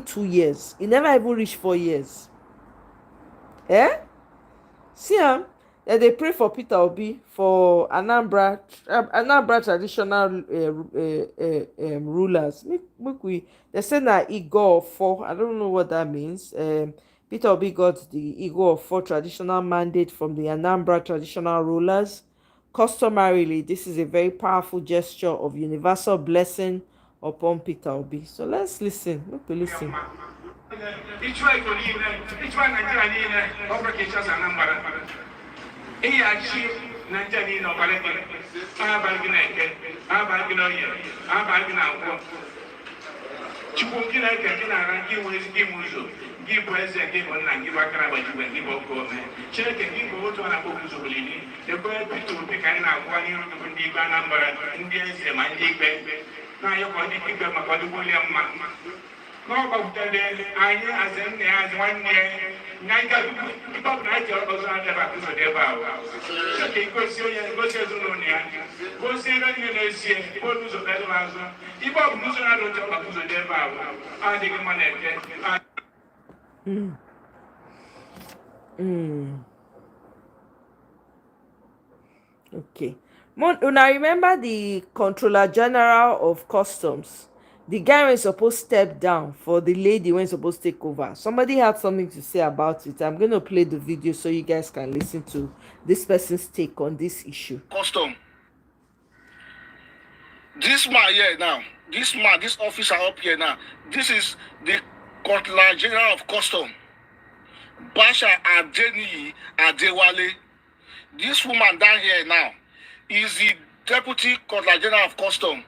G: 2 years. He never even reach 4 years. See am, they pray for Peter Obi for Anambra traditional rulers. Make we, they say na Igor of 4. I don't know what that means. Peter Obi got the Igor of 4 traditional mandate from the Anambra traditional rulers. Customarily, this is a very powerful gesture of universal blessing upon Peter Obi. So let's listen. Make we listen. Okay. Una remember the Controller General of Customs? The guy when supposed step down for the lady when supposed take over. Somebody had something to say about it. I'm going to play the video so you guys can listen to this person's take on this issue.
L: Custom. This man here now, this officer up here now, this is the Controller General of Custom, Basha Adeniyi Adewale. This woman down here now is the Deputy Controller General of Custom,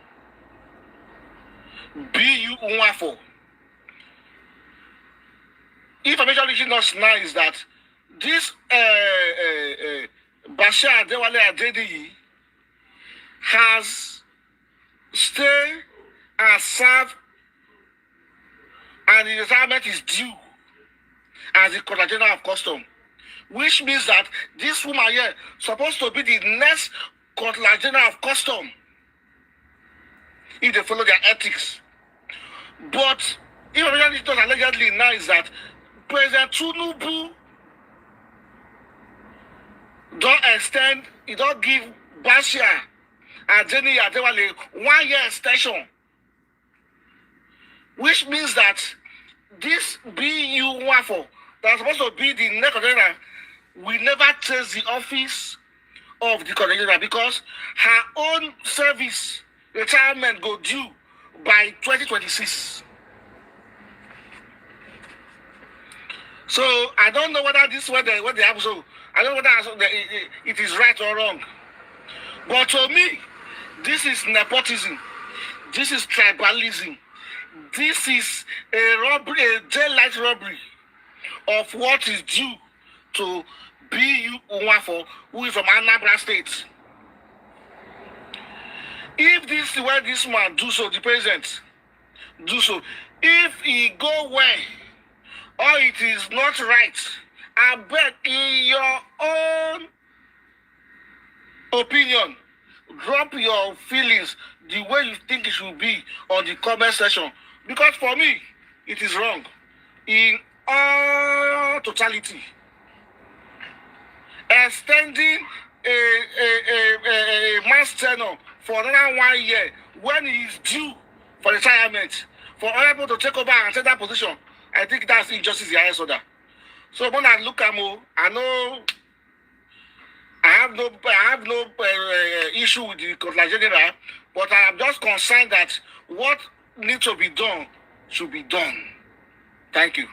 L: B.U. Nwafo. Information reaching us now is that this Basha Adewale Adeniyi has stayed and served, and the retirement is due as the Controller General of Custom, which means that this woman here supposed to be the next Controller General of Custom if they follow their ethics. But information done allegedly now is that President Tinubu don't extend, he don't give Basha Adeniyi Adewale 1 year extension, which means that this B.U. Nwafo that's supposed to be the next Controller will never take the office of the Controller because her own service retirement go due by 2026. So I don't know whether this what they have. So I don't know whether it is right or wrong. But to me, this is nepotism. This is tribalism. This is a robbery, a daylight robbery of what is due to B.U. Nwafo, who is from Anambra State. If this is where this man do so, the president do so, if he go well or it is not right, I beg in your own opinion, drop your feelings the way you think it should be on the comment section. Because for me, it is wrong in all totality. Extending a man's tenure for another 1 year when he is due for retirement, for other people to take over and take that position, I think that's injustice in the highest order. So when I look at more, I have no issue with the Consular General, but I am just concerned that what needs to be done should be done. Thank you.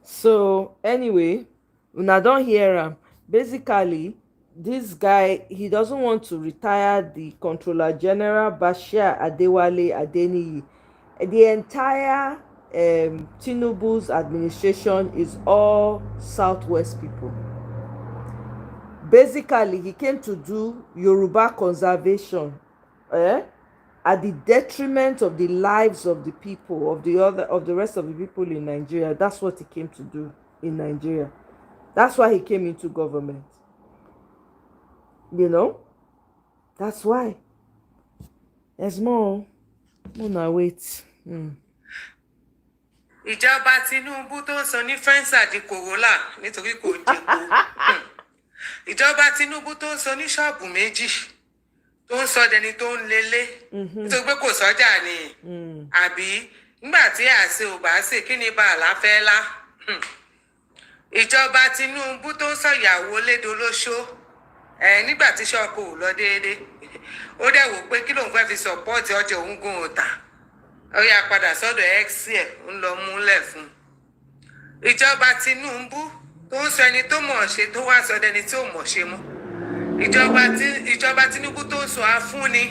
G: So anyway, una don hear am. Basically, this guy, he doesn't want to retire the Controller General Bashir Adewale Adeniyi. The entire Tinubu's administration is all Southwest people. Basically, he came to do Yoruba conservation, at the detriment of the lives of the people of the rest of the people in Nigeria. That's what he came to do in Nigeria. That's why he came into government. You know, that's why. There's more. Mona wait.
K: ìjọba Tinubu tó ń sọ ní fẹ́ǹsà di Corolla nítorí kò jẹ́po ìjọba Tinubu tó ń sọ ní ṣọ́ọ̀bù méjì tó ń sọ dẹni tó ń lélẹ̀ nítorí pé kò sọ́jà ni àbí nígbà tí àṣẹ ò bá ṣe kí ni bàálà fẹ́ lá ìjọba Tinubu tó ń sọ ìyàwó lédolóṣó nígbà tí ṣọ́ọ̀kù ò lọ déédéé ó dẹ̀ wò pé kí lòun fẹ́ fi sọ̀pọ́ọ̀tì ọjà òun gùn ọ̀tà ó yá padà sọ́dọ̀ x ẹ̀ ń lọ múlẹ̀ fún ìjọba Tinubu tó ń sọ ẹni tó mọ̀ ṣe tó wá sọ ẹni tí ò mọ̀ ṣe mọ́ ìjọba Tinubu tó ń sọ afúnni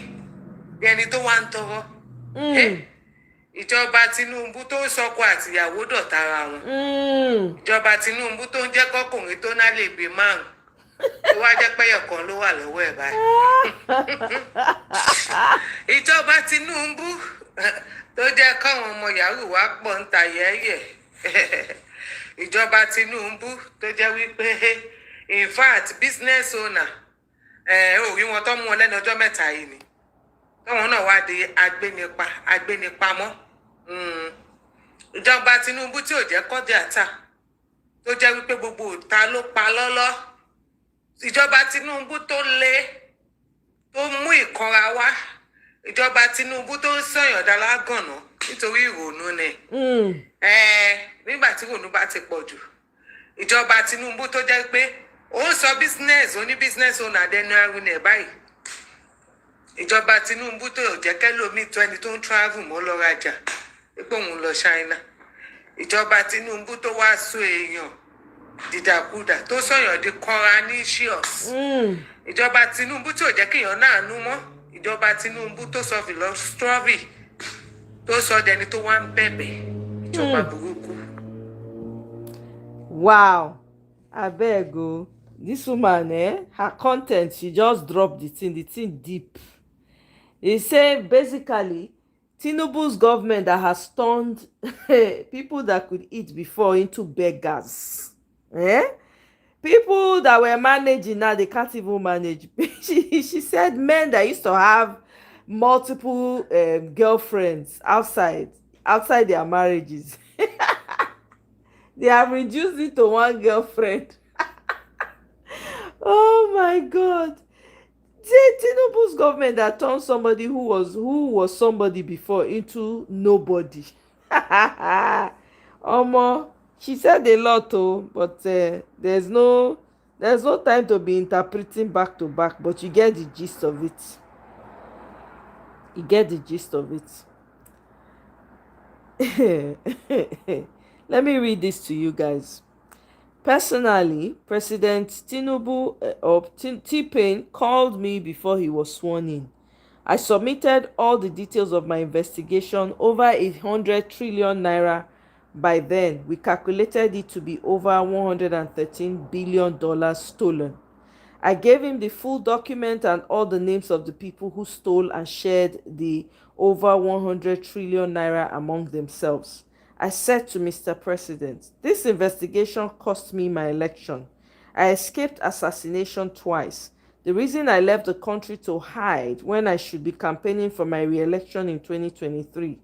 K: bí ẹni tó wá ń tọrọ ìjọba Tinubu tó ń sọkọ àtìyàwó dọ̀tá ara wọn ìjọba Tinubu tó ń jẹ́ kọ́kùnrin tó ná lè gbé márùn tó wá jẹ́ pẹ́yọ̀ kan ló wà lọ́wọ́ ẹ̀ báyìí ìjọba Tinubu tó jẹ́ káwọn ọmọ yahoo wá pọ̀ ń ta yẹ́yẹ́ ìjọba Tinubu tó jẹ́ wípé in fact business owner orí wọn tó mú wọn lẹ́nu ọjọ́ mẹ́ta yìí ni táwọn náà wá di agbénipamọ́ ìjọba Tinubu tí ò jẹ́ kọ́jà tà tó jẹ́ wípé gbogbo òta ló pa lọ́lọ́ ìjọba Tinubu tó lé tó mú ìkanra wá ìjọba Tinubu tó ń sọyàn dálágànná nítorí ìrònú ni nígbà tí ìrònú bá ti pọ̀ jù ìjọba Tinubu tó jẹ́ pé ó ń sọ business oní business owner dẹnu ẹrù ní ẹ̀ báyìí ìjọba Tinubu tó jẹ́ kẹ́lòmíì tó ẹni tó ń travel mọ́ lọ rajà pé òun lọ China ìjọba Tinubu tó wá sọ èèyàn dìdàkudà tó sọyàn di Confucius ìjọba Tinubu tí ò jẹ́ kéèyàn náà nú mọ́ ìjọba Tinubu tó sọ philosophy tó sọ dẹni tó wá ń bẹ̀bẹ̀ ìjọba burúkú.
G: Wow, abeg o, this woman her content, she just drop the thing deep. He say basically Tinubu's government that has turned people that could eat before into beggars. People that were managing now they can't even manage. She said men that used to have multiple girlfriends outside their marriages they have reduced it to one girlfriend. Oh my God. Tinubu's government that turned somebody who was somebody before into nobody. She said a lot, but there's no time to be interpreting back to back, but you get the gist of it. You get the gist of it. Let me read this to you guys. Personally, President Tinubu of T-Pain called me before he was sworn in. I submitted all the details of my investigation, over 100 trillion naira. By then, we calculated it to be over $113 billion stolen. I gave him the full document and all the names of the people who stole and shared the over 100 trillion naira among themselves. I said to Mr. President, this investigation cost me my election. I escaped assassination twice. The reason I left the country to hide when I should be campaigning for my re-election in 2023.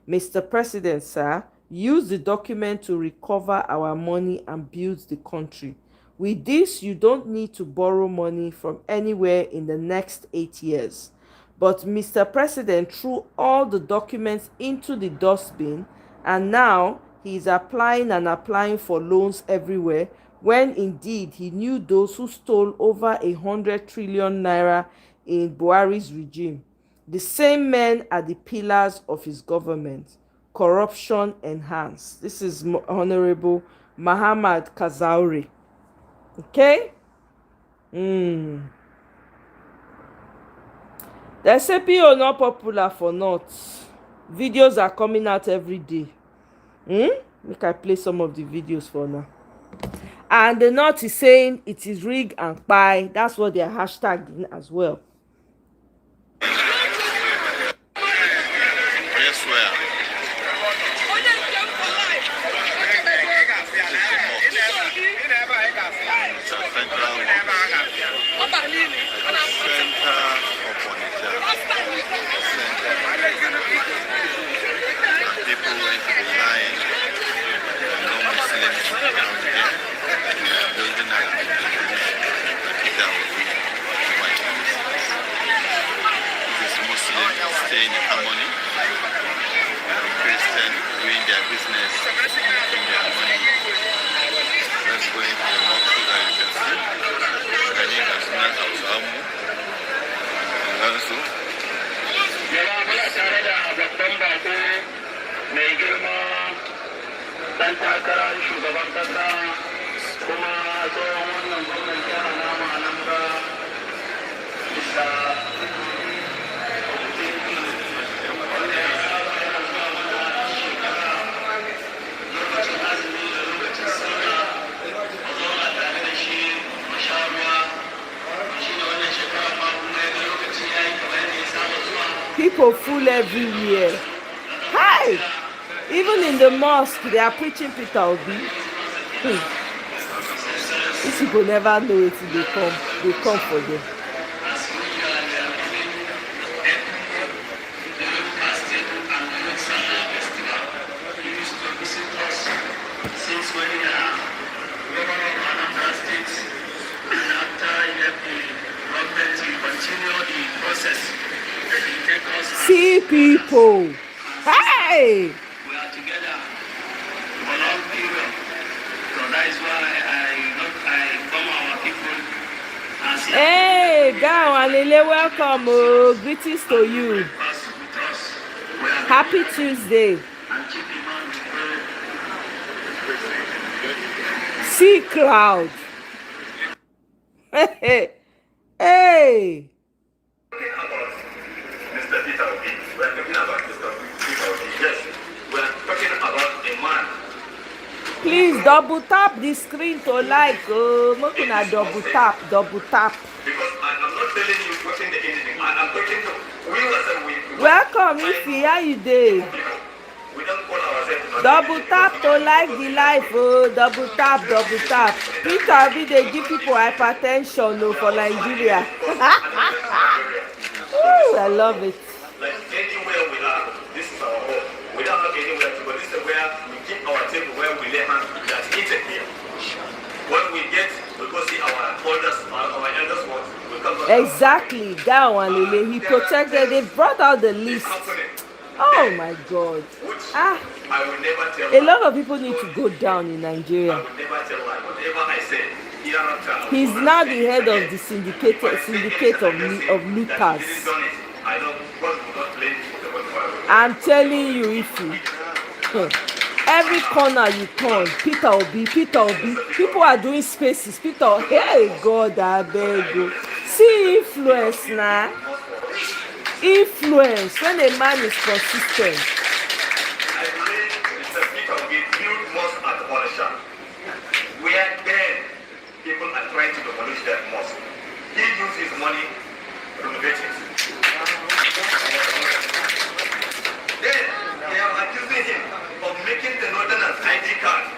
G: Mr. President, sir, use the document to recover our money and build the country. With this, you don't need to borrow money from anywhere in the next 8 years. But Mr. President threw all the documents into the dustbin, and now he is applying and applying for loans everywhere, when indeed he knew those who stole over 100 trillion naira in Buhari's regime. The same men are the pillars of his government. Corruption enhanced. This is Honorable Muhammad Kazauri. Okay? The SAPO not popular for North. Videos are coming out every day. Make I play some of the videos for now. And the North is saying it is rig and pie. That's what they're hashtagging as well.
B: Staying in harmony, Christian doing their business, making their money. Let's go into the mosque so that you can see. I think as soon as I was Amu, and also.
G: People full everywhere. Hi! Even in the mosque, they are preaching Peter Obi. These people never know it till they come. They come for them. See people. Hey!
H: We are together for a long period. So that is why I come our people and say,
G: hey, Gawalele, welcome. Oh, greetings to you. Happy Tuesday. See crowd. Hey. Hey.
B: Mr. Peter Obi, we are talking about Mr. Peter Obi. Yes, we are talking about a man.
G: Please double tap the screen to like. Mokuna double tap.
B: Because I'm not telling you watching the anything. I'm talking to we ourselves.
G: Welcome, Ify. How you doing?
B: We don't call ourselves.
G: Double tap to like the life. Oh, double tap. Peter Obi, they give people hypertension for Nigeria. Ooh, I love it.
B: Like anywhere we are, this is our home. We don't have anywhere to go. This is where we keep our table, where we lay hands. That's eaten here. When we get, we go see our elders ones. We come back.
G: Exactly. That one, Lele. He protected. They brought out the list. Oh my God.
B: I will never tell
G: a lot of people need to go down in Nigeria.
B: I will never tell lie. Whatever I say,
G: he's now the head of the syndicate of looters. I'm telling you, if you every corner you turn, Peter Obi. People are doing spaces. Peter, hey God, I beg you. See influence now. Influence when a man is consistent.
B: Where then people are trying to demolish that mosque. He used his money to renovate it. Then they are accusing him of making the Northerners ID card.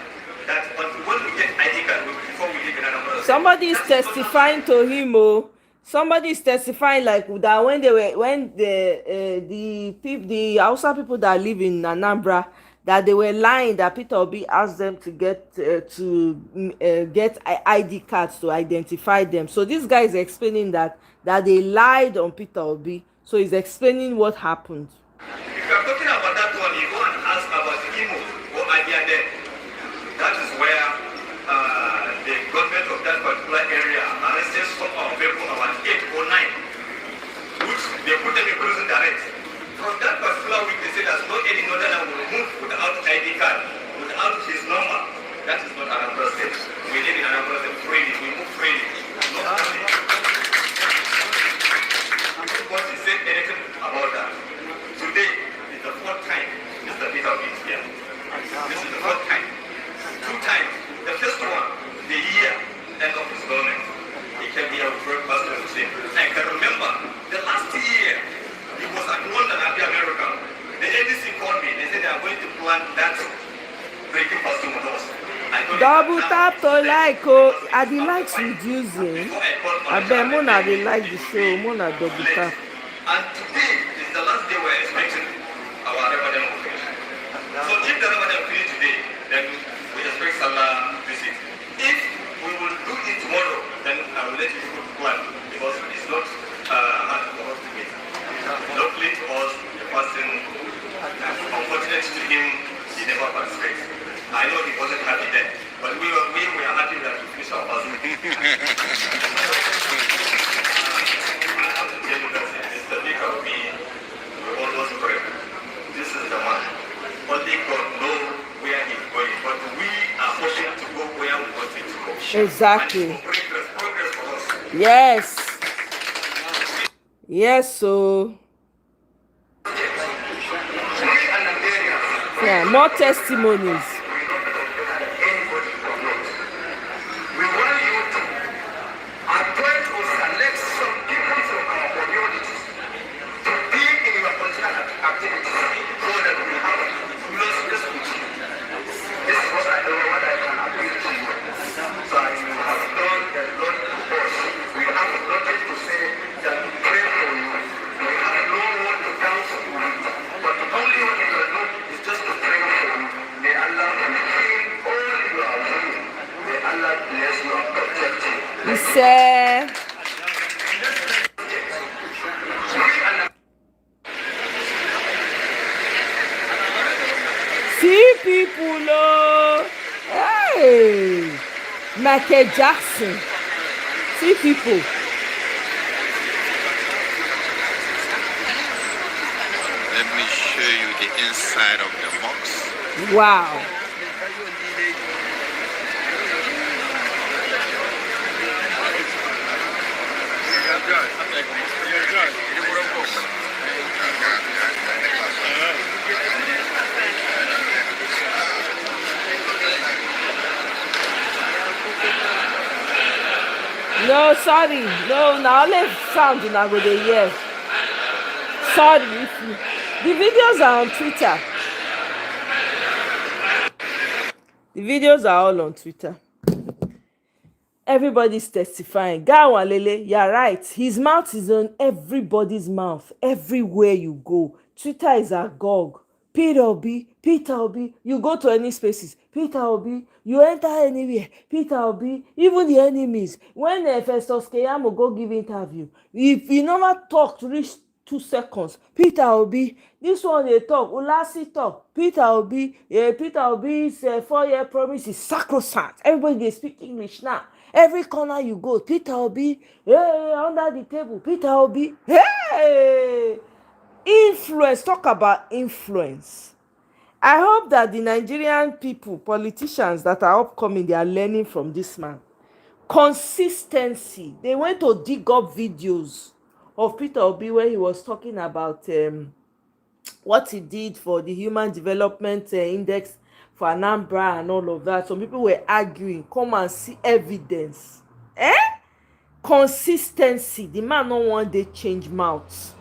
B: That when we get ID card before we leave in another.
G: Somebody is testifying to him. Somebody is testifying like that when the Hausa people that live in Anambra, that they were lying, that Peter Obi asked them to get ID cards to identify them. So this guy is explaining that they lied on Peter Obi. So he's explaining what happened.
B: If you are talking about that one, you go and ask about Imo or Abia then.
G: Double tap to like. Oh, I the likes reducing. I bet Mona they like the show. Mona double tap.
S: And today is the last day we're expecting our revenue to finish. So if the revenue finish today, then we expect Salah visit. If we will do it tomorrow, then I will let you people plan because it's not hard for us to meet. Luckily to us, the person, unfortunate to him, he never participates. I know he wasn't happy then, but we were happy that we finished our puzzle. I have to tell you that Mr. Baker will be almost correct. This is the man. Only God knows where he's going, but we are pushing to go where we want it to go.
G: Exactly.
S: Progress for us.
G: Yes. Yes, so. Yeah, more testimonies. See people, oh, hey, Michael Jackson. See people.
T: Let me show you the inside of the box.
G: Wow. No, sorry. No, now let's sound in go dey hear. Sorry, if you, the videos are on Twitter. The videos are all on Twitter. Everybody's testifying. Gawalele, you're right. His mouth is on everybody's mouth. Everywhere you go. Twitter is agog. Peter Obi, you go to any spaces. Peter Obi, you enter anywhere. Peter Obi, even the enemies. When Festus Keyamo go give interview, if you never talk to reach 2 seconds, Peter Obi, this one they talk, Ulasi talk, Peter Obi, Peter Obi's 4-year promise is sacrosanct. Everybody they speak English now. Every corner you go, Peter Obi, hey, under the table, Peter Obi, hey, influence. Talk about influence. I hope that the Nigerian people, politicians that are upcoming, they are learning from this man. Consistency. They went to dig up videos of Peter Obi where he was talking about what he did for the Human Development Index for Anambra and all of that. Some people were arguing, come and see evidence. Consistency. The man no one day change mouths.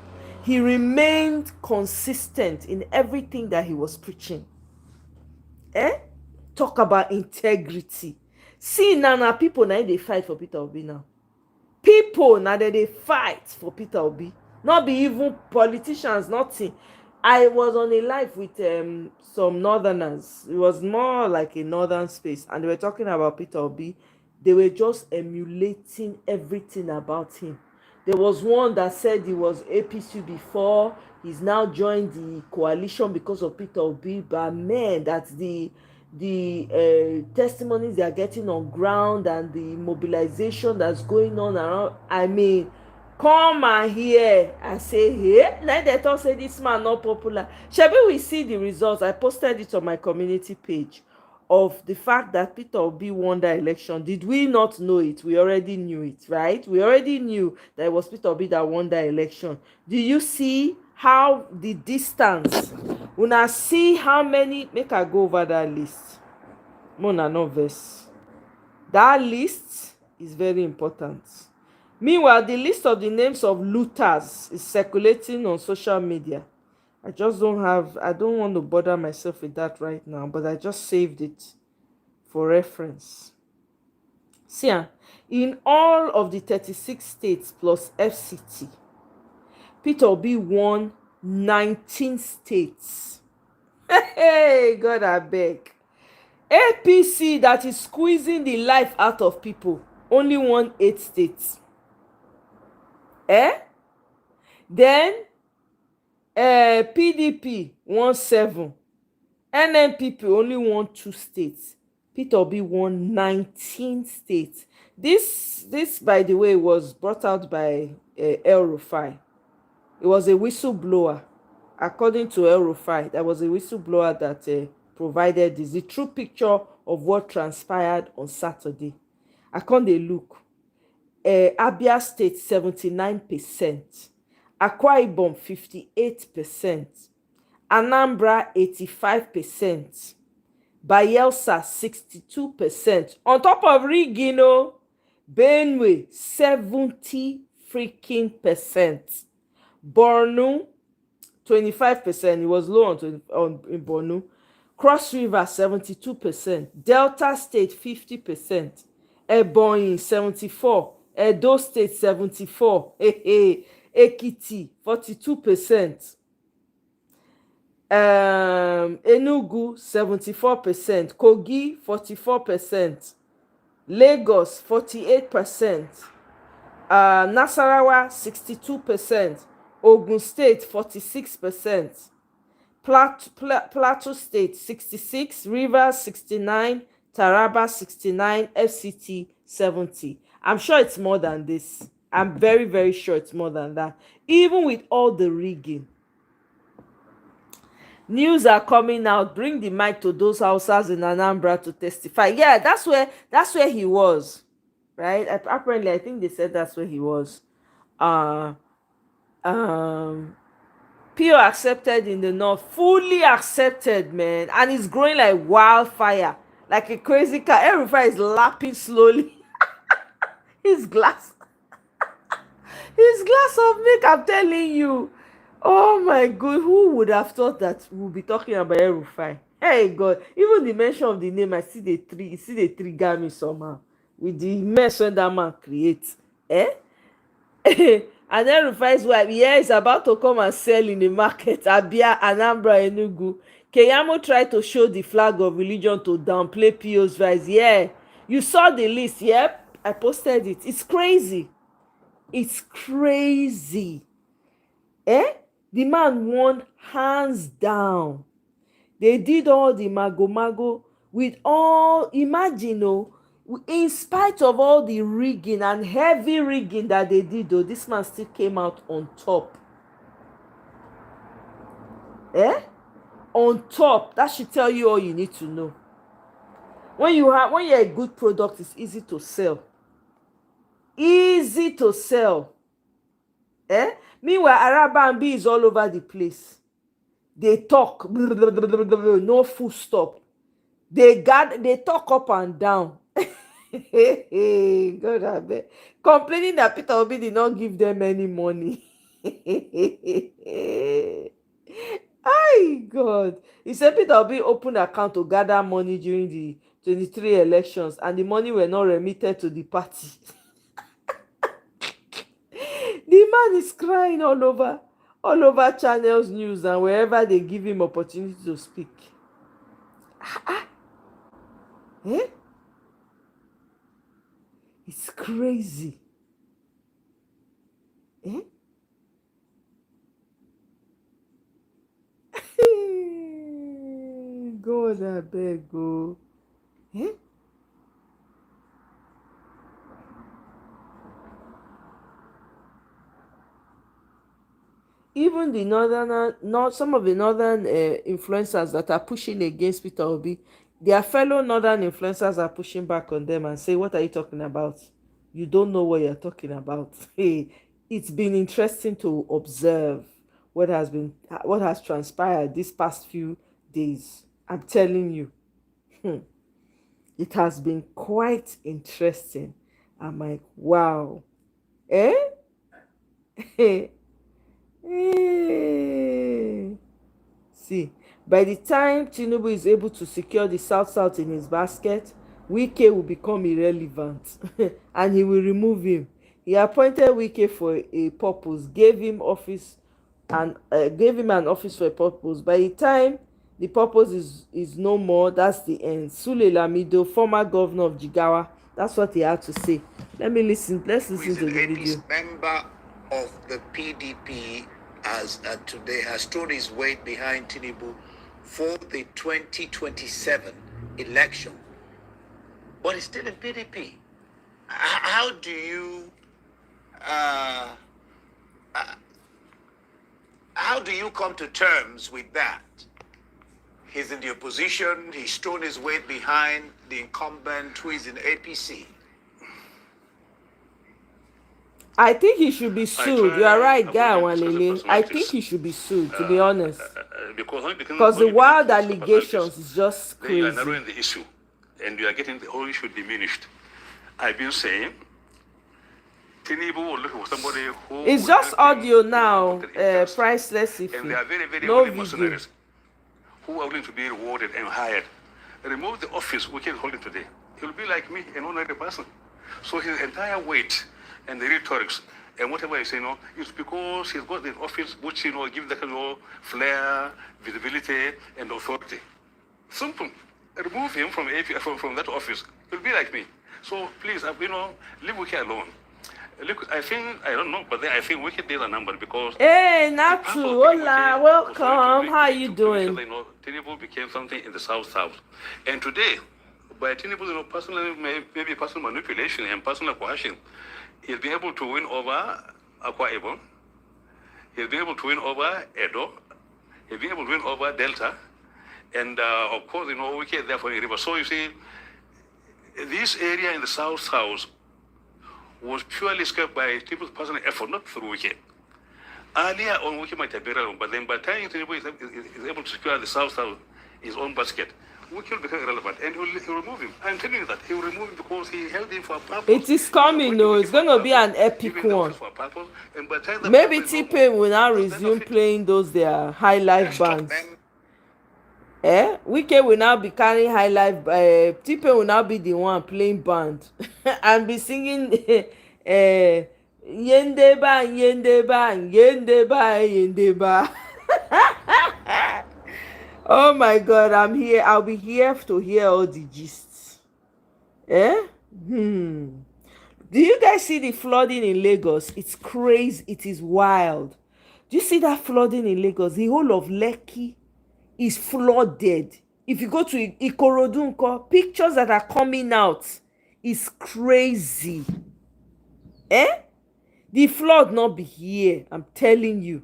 G: He remained consistent in everything that he was preaching. Talk about integrity. See now people now they fight for Peter Obi now. People now they fight for Peter Obi. Not be even politicians, nothing. I was on a live with some northerners. It was more like a northern space, and they were talking about Peter Obi. They were just emulating everything about him. There was one that said he was APC before. He's now joined the coalition because of Peter Obi. But man, that's the testimonies they are getting on ground and the mobilization that's going on around. I mean, come and hear. I say, hey, like they talk say this man not popular. Shebi we see the results. I posted it on my community page of the fact that Peter Obi won the election. Did we not know it? We already knew it, right? We already knew that it was Peter Obi that won the election. Do you see how the distance? Una see how many? Make I go over that list. Mona no verse. That list is very important. Meanwhile, the list of the names of looters is circulating on social media. I don't want to bother myself with that right now, but I just saved it for reference. See, in all of the 36 states plus FCT, Peter Obi won 19 states. Hey, God, I beg. APC, that is squeezing the life out of people, only won 8 states. Then PDP won 7. NNPP only won 2 states. Peter Obi won 19 states. This, by the way, was brought out by El Rufai. It was a whistleblower. According to El Rufai, there was a whistleblower that provided this. The true picture of what transpired on Saturday. I can't look. Abia State 79%. Akwa Ibom 58%. Anambra 85%. Bayelsa 62%. On top of rigging, Benue 70 freaking percent. Borno 25%. It was low in Borno. Cross River 72%. Delta State 50%. Ebonyi 74%. Edo State 74%. Ekiti 42%. Enugu 74%. Kogi 44%. Lagos 48%. Nasarawa 62%. Ogun State 46%. Plateau State 66%. Rivers 69%. Taraba 69%. FCT 70%. I'm sure it's more than this. I'm very, very sure it's more than that. Even with all the rigging. News are coming out. Bring the mic to those houses in Anambra to testify. Yeah, that's where he was, right? Apparently, I think they said that's where he was. PO accepted in the north, fully accepted, man, and it's growing like wildfire, like a crazy car. Everybody is lapping slowly. his glass of milk, I'm telling you. Oh my God, who would have thought that we'll be talking about El-Rufai? Hey God, even the mention of the name, I see the trigger me somehow with the mess when that man creates. And El-Rufai's wife, is about to come and sell in the market. Abia, Anambra, Enugu. Keyamo tried to show the flag of religion to downplay PO's vice. Yeah, you saw the list. Yep, I posted it. It's crazy. It's crazy. The man won hands down. They did all the mago with all, imagine, in spite of all the rigging and heavy rigging that they did, this man still came out on top. On top. That should tell you all you need to know. When you're a good product, it's easy to sell. Easy to sell. Meanwhile, Arabambi is all over the place. They talk, no full stop. They talk up and down. God, I bet. Complaining that Peter Obi did not give them any money. Ay, God. He said Peter Obi opened an account to gather money during the 23 elections, and the money were not remitted to the party. The man is crying all over Channels News and wherever they give him opportunity to speak. It's crazy. God, I beg go. Even some of the northern influencers that are pushing against Peter Obi, their fellow northern influencers are pushing back on them and say, what are you talking about? You don't know what you're talking about. Hey, it's been interesting to observe what has transpired these past few days. I'm telling you. It has been quite interesting. I'm like, wow. See, by the time Tinubu is able to secure the South in his basket, Wike will become irrelevant and he will remove him. He appointed Wike for a purpose, gave him office and gave him an office for a purpose. By the time the purpose is no more, that's the end. Sule Lamido, former governor of Jigawa, that's what he had to say. Let's listen to the video.
M: Member of the PDP as today has thrown his weight behind Tinubu for the 2027 election, but he's still in PDP. How do you come to terms with that? He's in the opposition. He's thrown his weight behind the incumbent who is in APC.
G: I think he should be sued. You are right, Guy Wanlele. I think he should be sued, to be honest. Because the wild allegations is just crazy.
U: You are narrowing the issue, and you are getting the whole issue diminished. I've been saying, Tinubu will look for somebody who...
G: It's just audio now, priceless if
U: and they are very, very
G: no
U: willing mercenaries who are willing to be rewarded and hired. Remove the office we can hold him today. He will be like me, an ordinary person. So his entire weight and the rhetorics and whatever you say, it's because he's got the office which, gives the flair, visibility, and authority. Simple. Remove him from that office. He'll be like me. So please, leave Wiki alone. Look, I don't know, but I think Wiki did a number because...
G: Hey, Natu, hola, welcome. How are you doing?
U: Tinubu became something in the South. And today, by Tinubu, personal, maybe personal manipulation and personal coercion, he'll be able to win over Akwa Ibom. He'll be able to win over Edo. He'll be able to win over Delta. And of course, we get there for a river. So you see, this area in the South was purely scraped by people's personal effort, not through Wiki. Earlier on, Wiki might have been around, but then by the time Tinubu is able to secure the South, his own basket, Wiki will become irrelevant, and he'll remove him. I'm telling you that he will remove him because he held him for a purpose.
G: It is coming, no. It's going to be an epic one. Maybe T-Pain will now resume playing those their high life bands. Wike will now be carrying high life. T-Pain will now be the one playing band and be singing Yendeba, Yendeba, Yendeba, Yendeba. Oh my God, I'm here. I'll be here to hear all the gists. Do you guys see the flooding in Lagos? It's crazy. It is wild. Do you see that flooding in Lagos? The whole of Lekki is flooded. If you go to Ikorodunko, pictures that are coming out is crazy. The flood not be here. I'm telling you.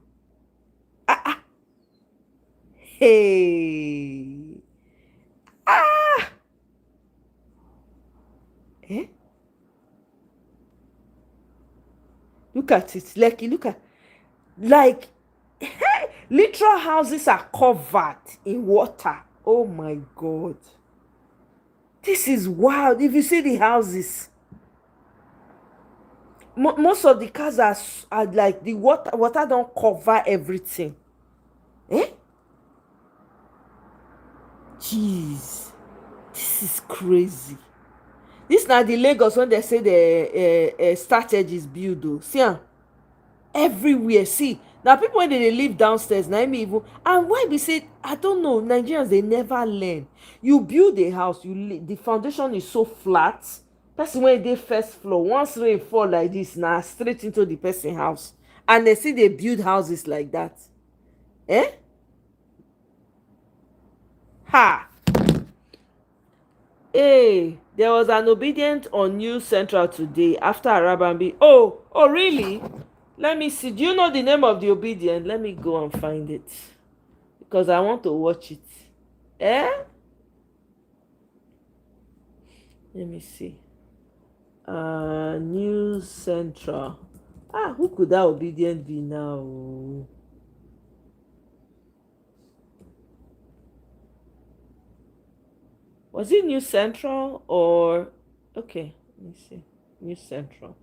G: Hey. Look at it, Lekki. Look at, like, literal houses are covered in water. Oh my God. This is wild. If you see the houses, most of the cars are like the water don't cover everything. Jeez, this is crazy. This now the Lagos when they say the strategy is built though. See, everywhere. See, now people when they live downstairs, now me even, and why we say, I don't know, Nigerians, they never learn. You build a house, the foundation is so flat. Person when they first floor, once rain fall like this, now straight into the person house, and they see they build houses like that. Ha! Hey, there was an obedient on News Central today after Arabambi. Oh, really? Let me see. Do you know the name of the obedient? Let me go and find it because I want to watch it. Let me see. News Central. Who could that obedient be now? Was it News Central or... Okay, let me see. News Central.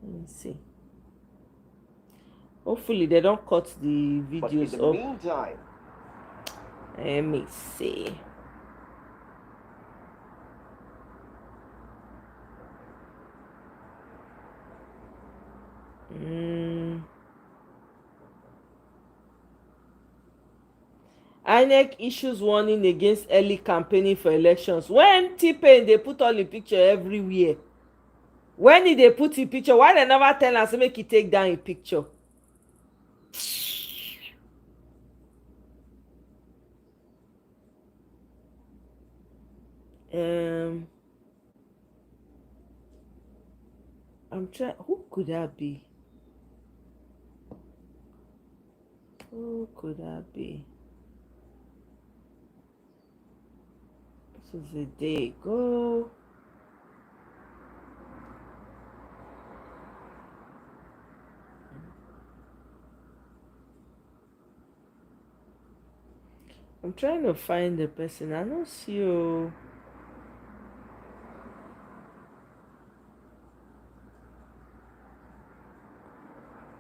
G: Let me see. Hopefully they don't cut the videos
V: but in the
G: up.
V: Meantime,
G: Let me see. INEC issues warning against early campaigning for elections. When T-Pain dey put all im picture everywhere, when e dey put im picture, why dem never tell am say make e take down im picture? I'm trying. Who could that be? Who could that be? This is a day ago. I'm trying to find the person. I don't see you.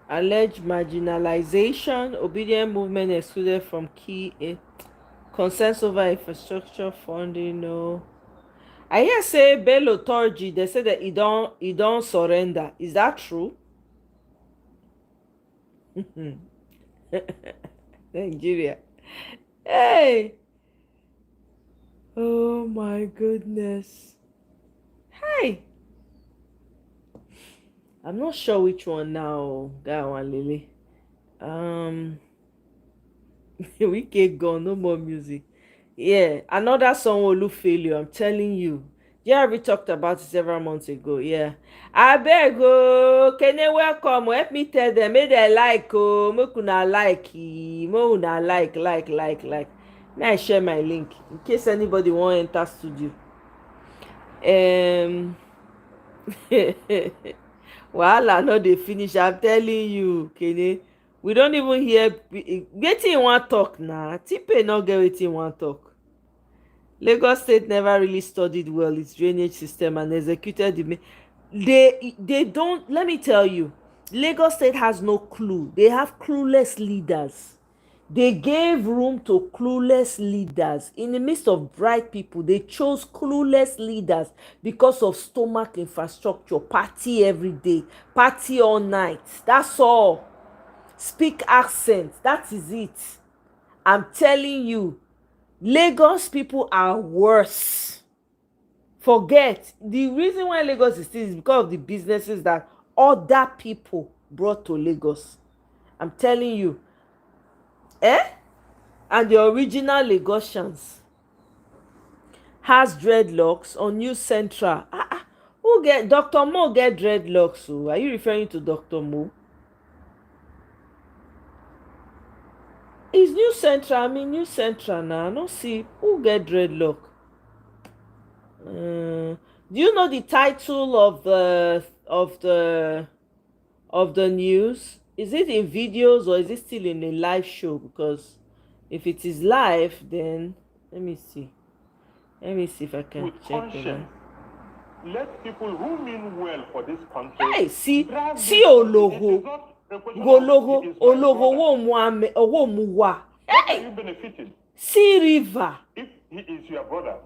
G: Alleged marginalization, obedient movement excluded from key concerns over infrastructure funding. No, I hear say Bello Torji, they say that he don't surrender. Is that true? Nigeria. Hey. Oh my goodness. Hey. I'm not sure which one now. That one, Lily. Wicked gone, no more music. Yeah, another song will look failure. I'm telling you. Yeah, we talked about it several months ago. Yeah. I beg can they welcome? Help me tell them. May they like make una like make una like. May I share my link in case anybody want enter studio. Wahala no dey finish. I'm telling you, Kene. We don't even hear wetin you wan talk na. T-Pain no get wetin you wan talk. Lagos State never really studied well its drainage system and executed they don't. Let me tell you, Lagos State has no clue. They have clueless leaders. They gave room to clueless leaders. In the midst of bright people, they chose clueless leaders because of stomach infrastructure, party every day, party all night. That's all. Speak accent, that is it. I'm telling you, Lagos people are worse. Forget. The reason why Lagos is still is because of the businesses that other people brought to Lagos. I'm telling you. And the original Lagosians has dreadlocks on News Central. Who get Dr. Mo get dreadlocks? Oh, are you referring to Dr. Mo? Is News Central? I mean News Central now. I don't see who get dreadlock. Do you know the title of the news? Is it in videos or is it still in a live show? Because if it is live, then let me see. Let me see if I can check it.
C: Let people who mean well for this country.
G: Hey, see Ologo. Ologo wo muwa.
C: What are you benefiting?
G: See River.
C: If he is your brother.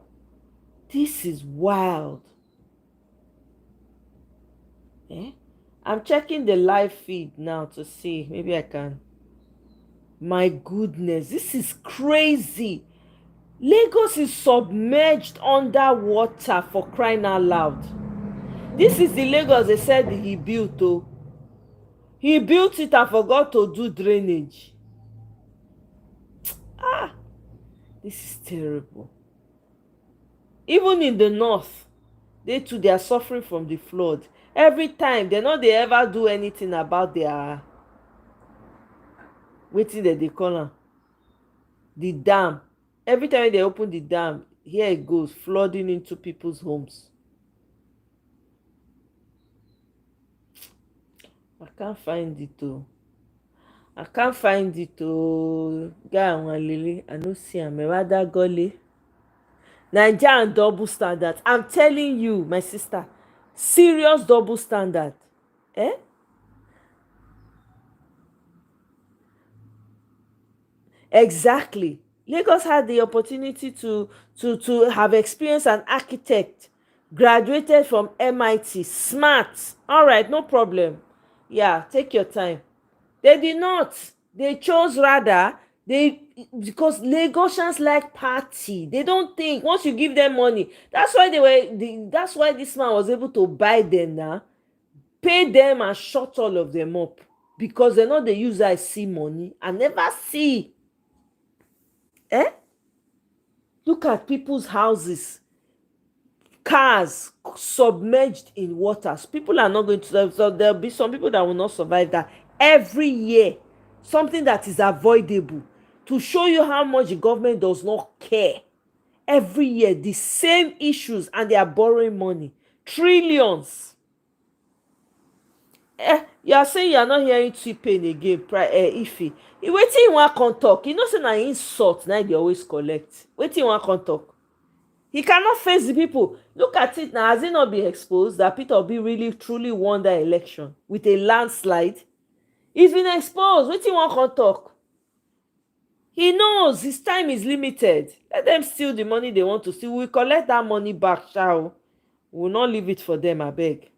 G: This is wild. I'm checking the live feed now to see. Maybe I can. My goodness, this is crazy. Lagos is submerged underwater, for crying out loud. This is the Lagos they said he built. Oh, he built it and forgot to do drainage. This is terrible. Even in the north, they too, they are suffering from the flood. Every time they ever do anything about their wetin dem dey call am, the dam. Every time they open the dam, here it goes, flooding into people's homes. I can't find it though. Guy Lily, I no see am. Rather golly. Nigerian double standard. I'm telling you, my sister, serious double standard. Exactly. Lagos had the opportunity to have experienced an architect, graduated from MIT, smart. All right, no problem. Yeah, take your time. They did not. They chose rather. because Lagosians like party. They don't think once you give them money. That's why that's why this man was able to buy them now, pay them and shut all of them up. Because they're not the user I see money. I never see. Eh? Look at people's houses, cars submerged in waters. People are not going to survive. So there'll be some people that will not survive that every year. Something that is avoidable to show you how much the government does not care. Every year, the same issues, and they are borrowing money. Trillions. You are saying you are not hearing T-Pain again, Ife. Wetin you wan come talk? You know say na insult na dey always collect. Wetin you wan come talk? He cannot face the people. Look at it now. Has it not been exposed that Peter Obi really truly won that election with a landslide? He's been exposed. Wetin you wan come talk? He knows his time is limited. Let them steal the money they want to steal. We collect that money back, shall we? Will not leave it for them, abeg.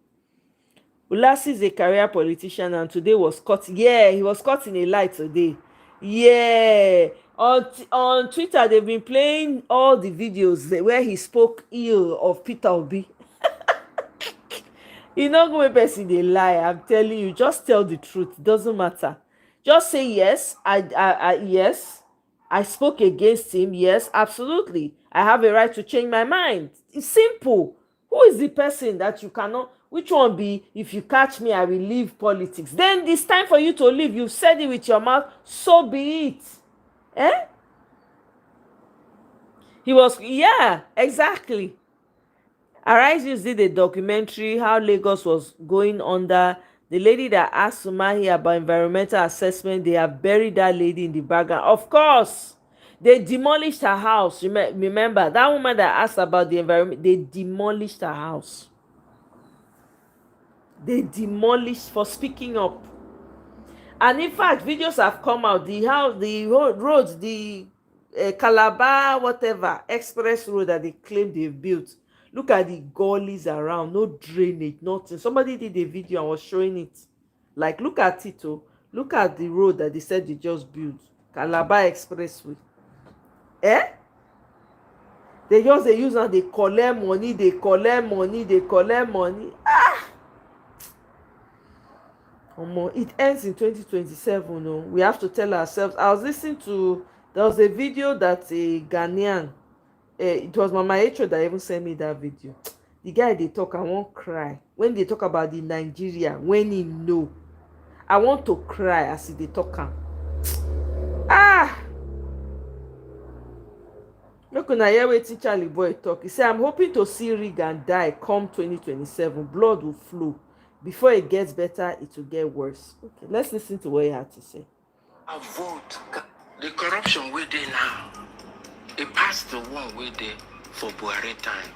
G: Ulasi is a career politician and today was caught. Yeah, he was caught in a lie today. Yeah. On Twitter, they've been playing all the videos where he spoke ill of Peter Obi. You no go make person dey lie. I'm telling you, just tell the truth. It doesn't matter. Just say yes. Yes. I spoke against him. Yes, absolutely. I have a right to change my mind. It's simple. Who is the person that you cannot? Which one be, if you catch me, I will leave politics? Then it's time for you to leave. You've said it with your mouth. So be it. Eh? He was, yeah, exactly. Arise News did a documentary how Lagos was going under. The lady that asked Sumahi about environmental assessment, they have buried that lady in the background. Of course, they demolished her house. Remember, that woman that asked about the environment, they demolished her house. They demolished for speaking up. And in fact, videos have come out. The house, the roads, the Calabar, whatever, express road that they claim they've built. Look at the gullies around, no drainage, nothing. Somebody did a video and was showing it. Like, look at it, oh. Look at the road that they said they just built. Calabar Expressway. Eh? They use and they collect money, they collect money, they collect money. Ah! It ends in 2027. No? We have to tell ourselves. I was listening to, there was a video that a Ghanaian, it was Mama Echo that even sent me that video. The guy they talk, I won't cry. When they talk about the Nigeria, when he know, I want to cry as they talk. Ah! Look, when I hear wetin Charlie Boy talk, he say, I'm hoping to see Reagan die come 2027. Blood will flow. Before it gets better, it will get worse. Okay, let's listen to what he had to say.
F: A vote, the corruption we dey now, it passed the one we did for Buhari time,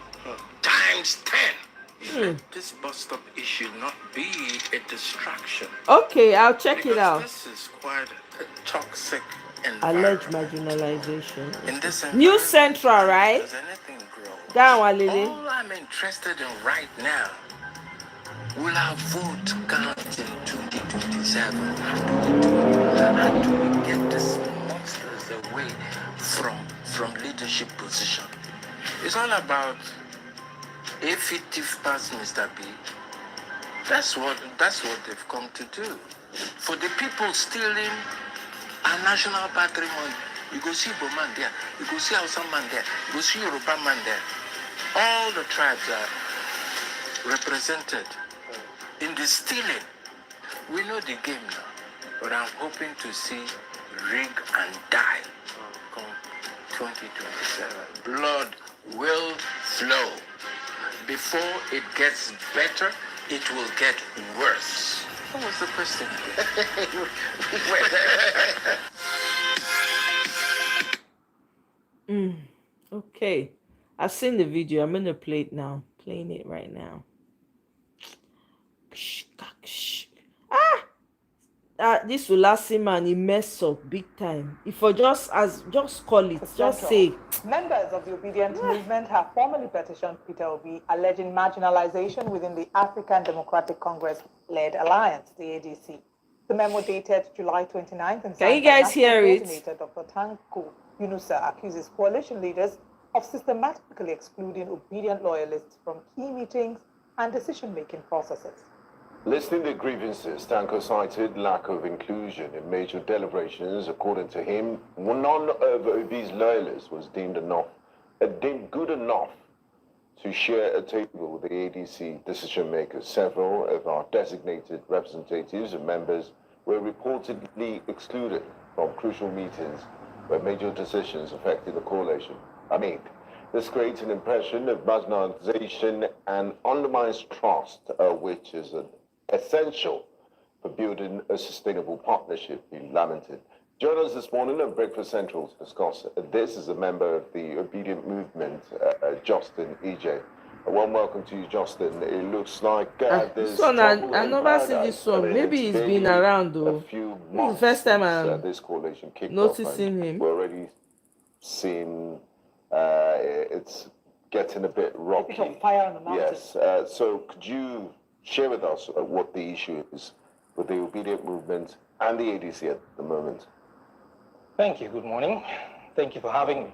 F: times 10. Let this bus stop issue not be a distraction.
G: Okay, I'll check it out.
F: This is quite a toxic
G: Alleged
F: environment.
G: marginalization.
F: In this
G: New Central, right?
F: does anything grow?
G: That one, Lily.
F: All I'm interested in right now, will our vote count in 2027? How do we get these monsters away from leadership position? It's all about a fictive pass, Mr. B. That's what they've come to do. For the people stealing our national patrimony, you go see Igbo man there, you go see Hausa man there, you go see Yoruba man there. All the tribes are represented in the stealing. We know the game now, but I'm hoping to see rig and die come 2027. Blood will flow. Before it gets better, it will get worse. What was the question?
G: Okay, I've seen the video. I'm gonna play it now. Playing it right now. This Ulasi man, he mess up big time. If I just call it, just say.
V: Members of the Obedient Movement have formally petitioned Peter Obi, alleging marginalization within the African Democratic Congress-led alliance, the ADC. The memo dated July 29th and
G: Can you
V: signed by
G: guys hear
V: National
G: it?
V: Coordinator Dr. Tanko Yunusa accuses coalition leaders of systematically excluding obedient loyalists from key meetings and decision-making processes.
A: Listing the grievances, Tanko cited lack of inclusion in major deliberations. According to him, none of OB's loyalists was deemed good enough to share a table with the ADC decision makers. Several of our designated representatives and members were reportedly excluded from crucial meetings where major decisions affected the coalition. This creates an impression of marginalization and undermines trust, which is essential for building a sustainable partnership, he lamented. Join us this morning on Breakfast Central to discuss this is a member of the Obedient Movement, Justin EJ. A warm welcome to you, Justin. It looks like there's
G: This one,
A: trouble
G: I
A: in
G: never see
A: paradise.
G: this one. Maybe he's been
A: barely
G: around though.
A: a few
G: This is
A: months
G: the first time
A: since,
G: I'm
A: this coalition kicked
G: noticing
A: off, and
G: him.
A: we're already seeing it's getting a bit rocky.
V: A bit of fire on the mountain.
A: Yes. So could you share with us what the issue is with the Obedient Movement and the ADC at the moment?
E: Thank you. Good morning. Thank you for having me.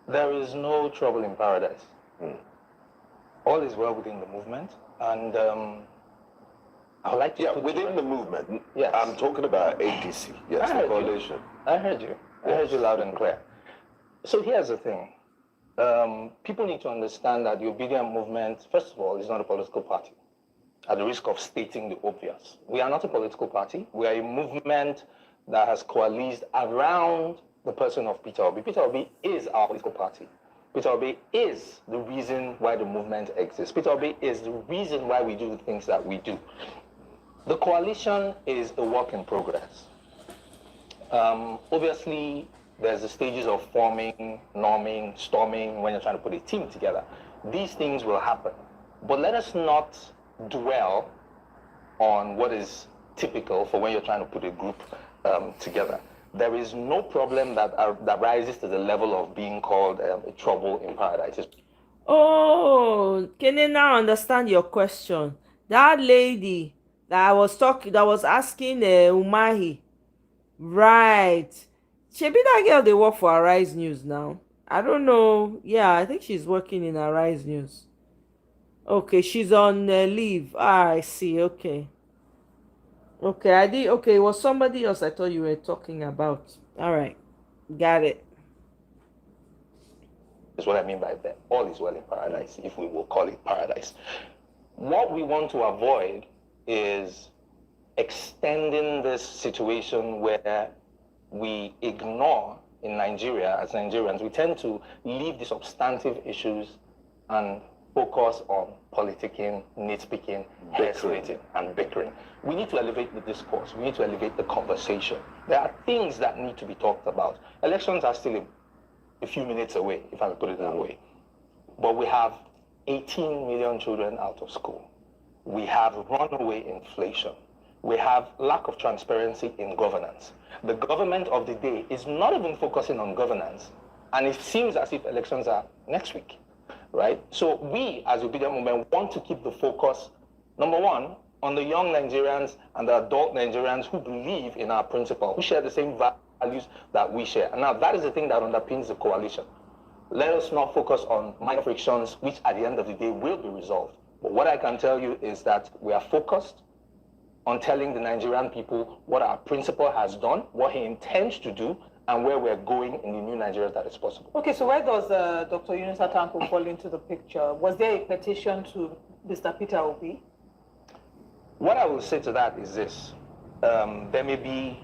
E: There is no trouble in paradise. All is well within the movement, and I would like to
A: within the movement.
E: Yes.
A: I'm talking about ADC. Yes, the coalition.
E: I heard you. I heard you loud and clear. So here's the thing. People need to understand that the Obedient Movement, first of all, is not a political party. At the risk of stating the obvious, we are not a political party. We are a movement that has coalesced around the person of Peter Obi. Peter Obi is our political party. Peter Obi is the reason why the movement exists. Peter Obi is the reason why we do the things that we do. The coalition is a work in progress. Obviously, there's the stages of forming, norming, storming, when you're trying to put a team together. These things will happen. But let us not dwell on what is typical for when you're trying to put a group together. There is no problem that rises to the level of being called a trouble in paradise.
G: Oh, can you now understand your question? That lady that was asking Umahi, right? Shebi that girl they work for Arise News now. I don't know. Yeah, I think she's working in Arise News. Okay, she's on leave. I see. Okay. Okay, it was somebody else I thought you were talking about. All right, got it.
E: That's what I mean by that. All is well in paradise, if we will call it paradise. What we want to avoid is extending this situation where we ignore in Nigeria, as Nigerians, we tend to leave the substantive issues and focus on politicking, nitpicking, isolating, and bickering. We need to elevate the discourse. We need to elevate the conversation. There are things that need to be talked about. Elections are still a few minutes away, if I can put it that way. But we have 18 million children out of school. We have runaway inflation. We have lack of transparency in governance. The government of the day is not even focusing on governance, and it seems as if elections are next week. Right? So we, as Obedient Movement, want to keep the focus, number one, on the young Nigerians and the adult Nigerians who believe in our principle, who share the same values that we share. And now that is the thing that underpins the coalition. Let us not focus on minor frictions, which at the end of the day will be resolved. But what I can tell you is that we are focused on telling the Nigerian people what our principal has done, what he intends to do, and where we're going in the new Nigeria that is possible.
V: Okay, so where does Dr. Yunusa Tanko fall into the picture? Was there a petition to Mr. Peter Obi?
E: What I will say to that is this. There may be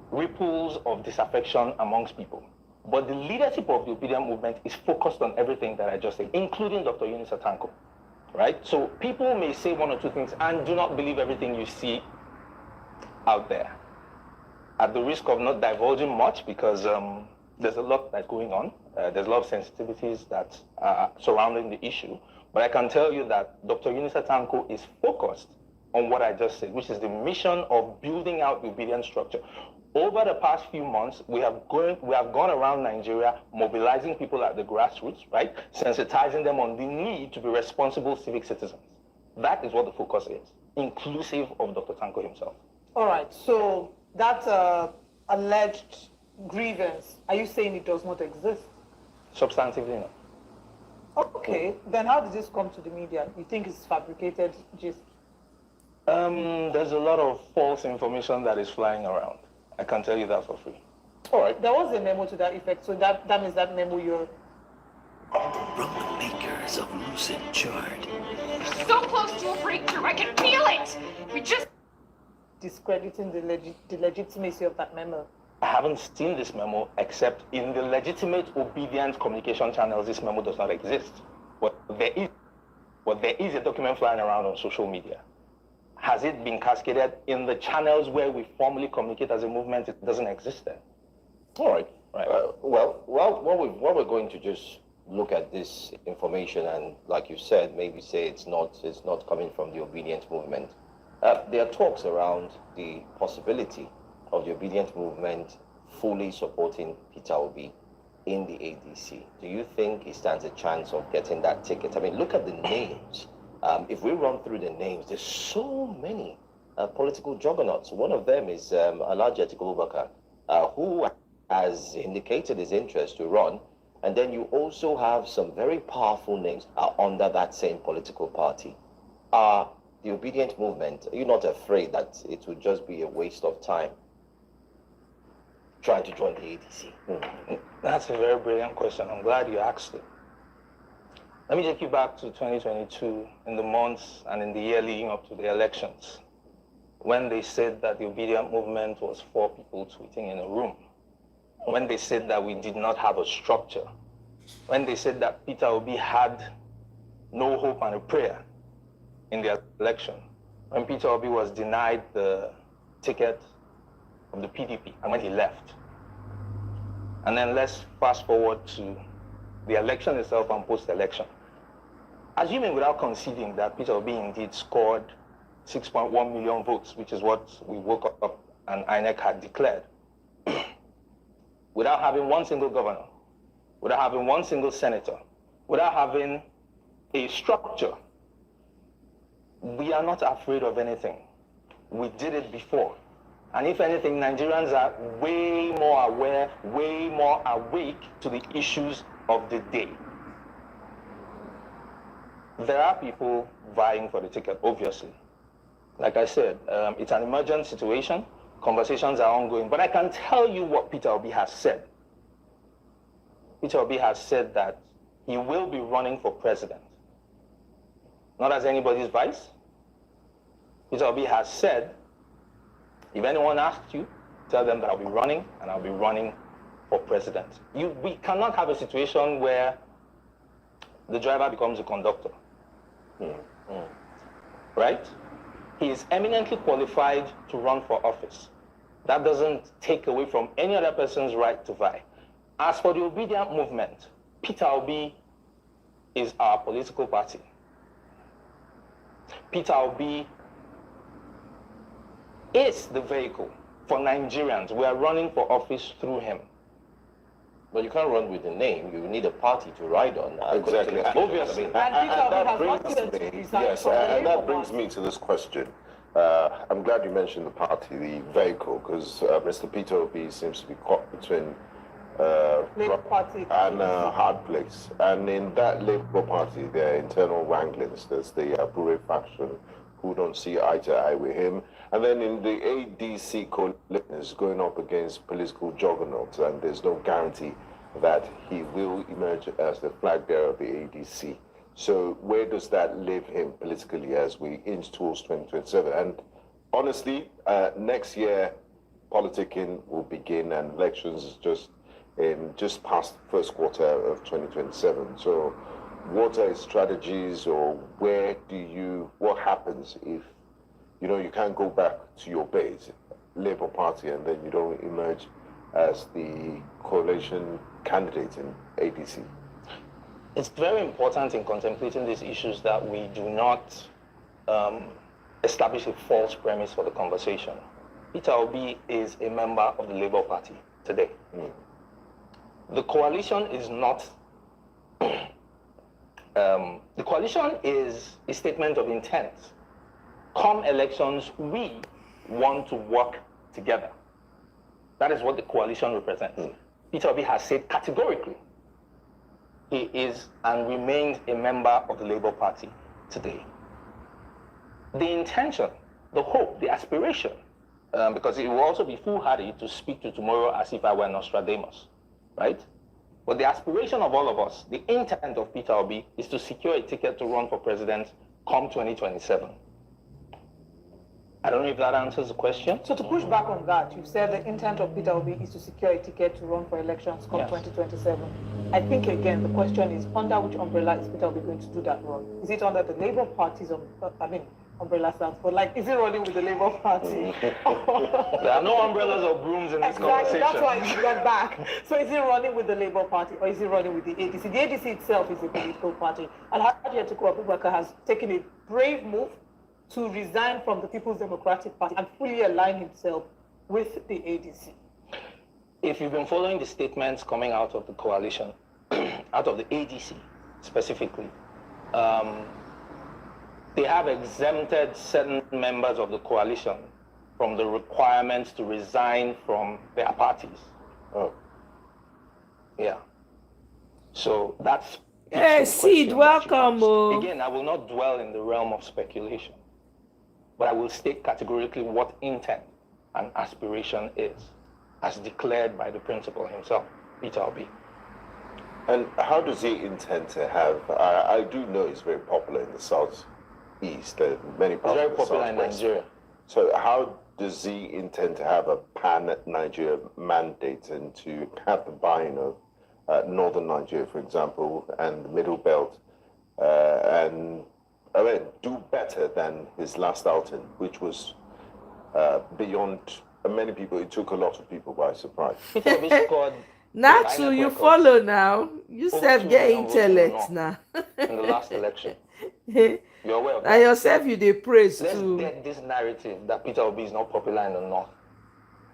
E: ripples of disaffection amongst people, but the leadership of the Obedient Movement is focused on everything that I just said, including Dr. Yunusa Tanko, right? So people may say one or two things and do not believe everything you see out there. At the risk of not divulging much, because there's a lot that's going on. There's a lot of sensitivities that are surrounding the issue. But I can tell you that Dr. Yunusa Tanko is focused on what I just said, which is the mission of building out the obedient structure. Over the past few months, we have gone around Nigeria, mobilizing people at the grassroots, right? Sensitizing them on the need to be responsible civic citizens. That is what the focus is. inclusive of Dr. Tanko himself.
V: All right, so that alleged grievance, are you saying it does not exist?
E: Substantively, no.
V: Okay, then how did this come to the media? You think it's fabricated gist?
E: There's a lot of false information that is flying around. I can tell you that for free.
V: All right, there was a memo to that effect, so that means that memo you're...
F: From the makers of Lucid Chart.
D: So close to a breakthrough, I can feel it! We just...
V: discrediting the legitimacy of that memo.
E: I haven't seen this memo, except in the legitimate, obedient communication channels, this memo does not exist. But there is a document flying around on social media. Has it been cascaded in the channels where we formally communicate as a movement? It doesn't exist there.
J: All right.
E: Right.
J: What we're going to just look at this information and, like you said, maybe say it's not coming from the obedient movement. There are talks around the possibility of the obedient movement fully supporting Peter Obi in the ADC. Do you think he stands a chance of getting that ticket? I mean, look at the names. If we run through the names, there's so many political juggernauts. One of them is Alhaji Atiku Abubakar, who has indicated his interest to run. And then you also have some very powerful names under that same political party. The obedient movement, are you not afraid that it would just be a waste of time trying to join the ADC?
E: That's a very brilliant question. I'm glad you asked it. Let me take you back to 2022, in the months and in the year leading up to the elections, when they said that the obedient movement was 4 people tweeting in a room, when they said that we did not have a structure, when they said that Peter Obi had no hope and a prayer in the election, when Peter Obi was denied the ticket of the PDP and when he left. And then let's fast forward to the election itself and post-election. Assuming without conceding that Peter Obi indeed scored 6.1 million votes, which is what we woke up and INEC had declared, without having one single governor, without having one single senator, without having a structure, we are not afraid of anything. We did it before. And if anything, Nigerians are way more aware, way more awake to the issues of the day. There are people vying for the ticket, obviously. Like I said, it's an emergent situation. Conversations are ongoing. But I can tell you what Peter Obi has said. Peter Obi has said that he will be running for president. Not as anybody's vice. Peter Obi has said, if anyone asks you, tell them that I'll be running, and I'll be running for president. We cannot have a situation where the driver becomes a conductor. Right? He is eminently qualified to run for office. That doesn't take away from any other person's right to vie. As for the obedient movement, Peter Obi is our political party. Peter Obi is the vehicle for Nigerians. We are running for office through him.
J: But you can't run with the name. You need a party to ride on.
A: Exactly.
J: Obviously.
A: And that brings me to this question. I'm glad you mentioned the party, the vehicle, because Mr. Peter Obi seems to be caught between
V: Labour Party
A: and a hard place. And in that Labour Party, there are internal wranglings. There's the Bure faction who don't see eye to eye with him. And then in the ADC coalition is going up against political juggernauts, and there's no guarantee that he will emerge as the flag bearer of the ADC. So where does that leave him politically as we inch towards 2027? And honestly, next year, politicking will begin, and elections is just past the first quarter of 2027. So what are his strategies, or what happens if, you can't go back to your base, Labour Party, and then you don't emerge as the coalition candidate in ADC?
E: It's very important in contemplating these issues that we do not establish a false premise for the conversation. Peter Obi is a member of the Labour Party today. The coalition is not... the coalition is a statement of intent. come elections, we want to work together. That is what the coalition represents. Peter Obi has said categorically he is and remains a member of the Labour Party today. The intention, the hope, the aspiration, because it will also be foolhardy to speak to tomorrow as if I were Nostradamus, right? But the aspiration of all of us, the intent of Peter Obi, is to secure a ticket to run for president come 2027. I don't know if that answers the question.
V: So to push back on that, you said the intent of Peter Obi is to secure a ticket to run for elections come 2027. I think, again, the question is, under which umbrella is Peter Obi going to do that run? Is it under the Labour Party's, umbrella stands for, like, is he running with the Labour Party?
E: There are no umbrellas or brooms in this conversation.
V: That's why he went back. So is he running with the Labour Party or is he running with the ADC? The ADC itself is a political party. And Alhaji Atiku Abubakar has taken a brave move to resign from the People's Democratic Party and fully align himself with the ADC.
E: If you've been following the statements coming out of the coalition, out of the ADC specifically, they have exempted certain members of the coalition from the requirements to resign from their parties.
A: Oh.
E: Yeah. So that's...
G: Hey, Sid, welcome.
E: Again, I will not dwell in the realm of speculation, but I will state categorically what intent and aspiration is, as declared by the principal himself, Peter Obi.
A: And how does he intend to have? I do know he's very popular in the southeast, many parts
E: very
A: of the
E: popular in
A: southwest.
E: Nigeria.
A: So how does he intend to have a pan-Nigeria mandate and to have the buy-in of northern Nigeria, for example, and the Middle Belt, and do better than his last outing, which was beyond many people. It took a lot of people by surprise.
G: Natsu, you follow now. You self get intellect now.
E: In the last election. You're aware of that.
G: And yourself you dey praise too.
E: Let's get this narrative that Peter Obi is not popular in the north.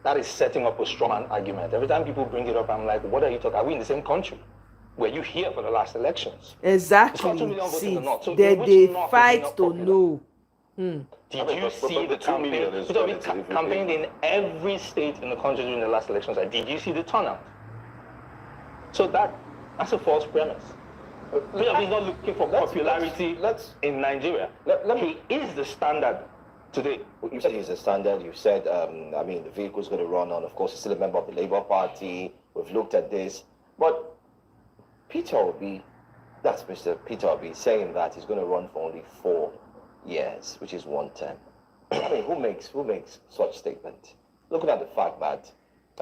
E: That is setting up a strawman argument. Every time people bring it up, I'm like, what are you talking about? Are we in the same country? Were you here for the last elections?
G: Exactly.
E: See,
G: so they fight to know.
E: Did you see the campaign? Peter Obi campaigned in every state in the country during the last elections. Did you see the turnout? So that's a false premise. Peter Obi is not looking for popularity in Nigeria. He is the standard today.
J: You said he's the standard. You said, the vehicle's going to run on. Of course, he's still a member of the Labour Party. We've looked at this. But Peter Obi, that's Mr. Peter Obi, saying that he's going to run for only 4 years, which is 1 term. Who makes such statement? Looking at the fact that,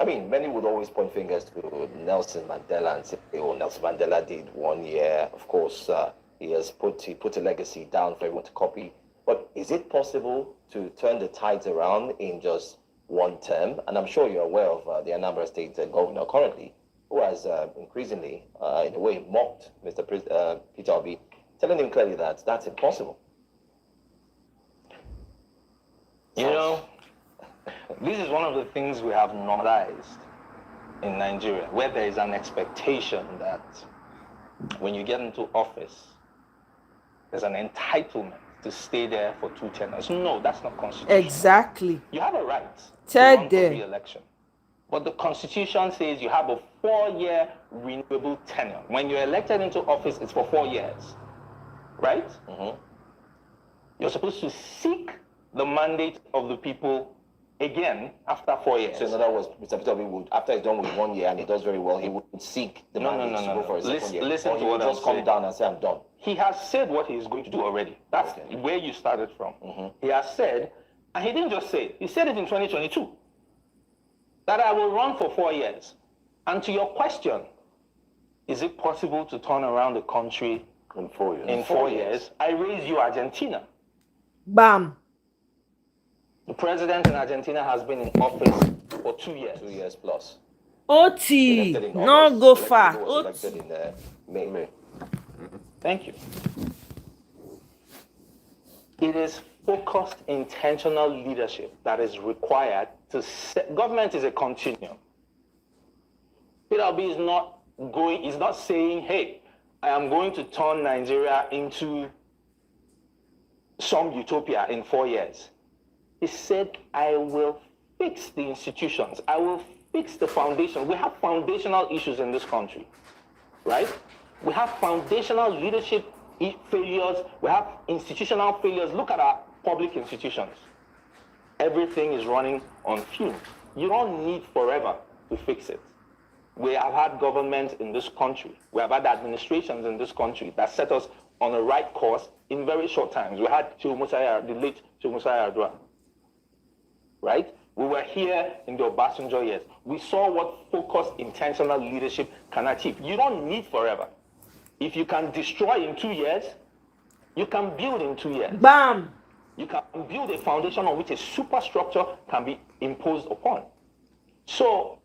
J: many would always point fingers to Nelson Mandela and say, oh, Nelson Mandela did 1 year. Of course, he put a legacy down for everyone to copy. But is it possible to turn the tides around in just 1 term? And I'm sure you're aware of the Anambra State governor currently, who has increasingly, in a way, mocked Mr. Peter Obi, telling him clearly that that's impossible.
E: You know, this is one of the things we have normalized in Nigeria, where there is an expectation that when you get into office, there's an entitlement to stay there for 2 tenures. No, that's not constitutional.
G: Exactly.
E: You have a right to
G: Tell
E: run for
G: them.
E: re-election. But the Constitution says you have a 4-year renewable tenure. When you're elected into office, it's for 4 years. Right? You're supposed to seek the mandate of the people again after 4 years.
J: So in other words, Mr. Peter Obi would, after he's done with 1 year and he does very well, he would seek the mandate to go for a second year.
E: Listen
J: or
E: to
J: he
E: what
J: would
E: I'm
J: just come
E: saying.
J: down and say, I'm done.
E: He has said what he's going to do already. That's where you started from. He has said, and he didn't just say it, he said it in 2022, that I will run for 4 years. And to your question, is it possible to turn around the country
A: in 4 years?
E: In 4 years, I raise you Argentina.
G: Bam.
E: The president in Argentina has been in office for 2 years.
J: 2 years plus.
G: OT,
J: Elected in
G: no
J: August.
G: go far.
J: He was elected in May.
E: Thank you. It is focused, intentional leadership that is required to set. Government is a continuum. Peter Obi is not saying, hey, I am going to turn Nigeria into some utopia in 4 years. He said, I will fix the institutions. I will fix the foundation. We have foundational issues in this country, right? We have foundational leadership failures. We have institutional failures. Look at our public institutions. Everything is running on fumes. You don't need forever to fix it. We have had governments in this country. We have had administrations in this country that set us on a right course in very short times. We had the late Chimusaya Adua, right? We were here in the Obasanjo years. We saw what focused, intentional leadership can achieve. You don't need forever. If you can destroy in 2 years, you can build in 2 years.
G: Bam!
E: You can build a foundation on which a superstructure can be imposed upon. So,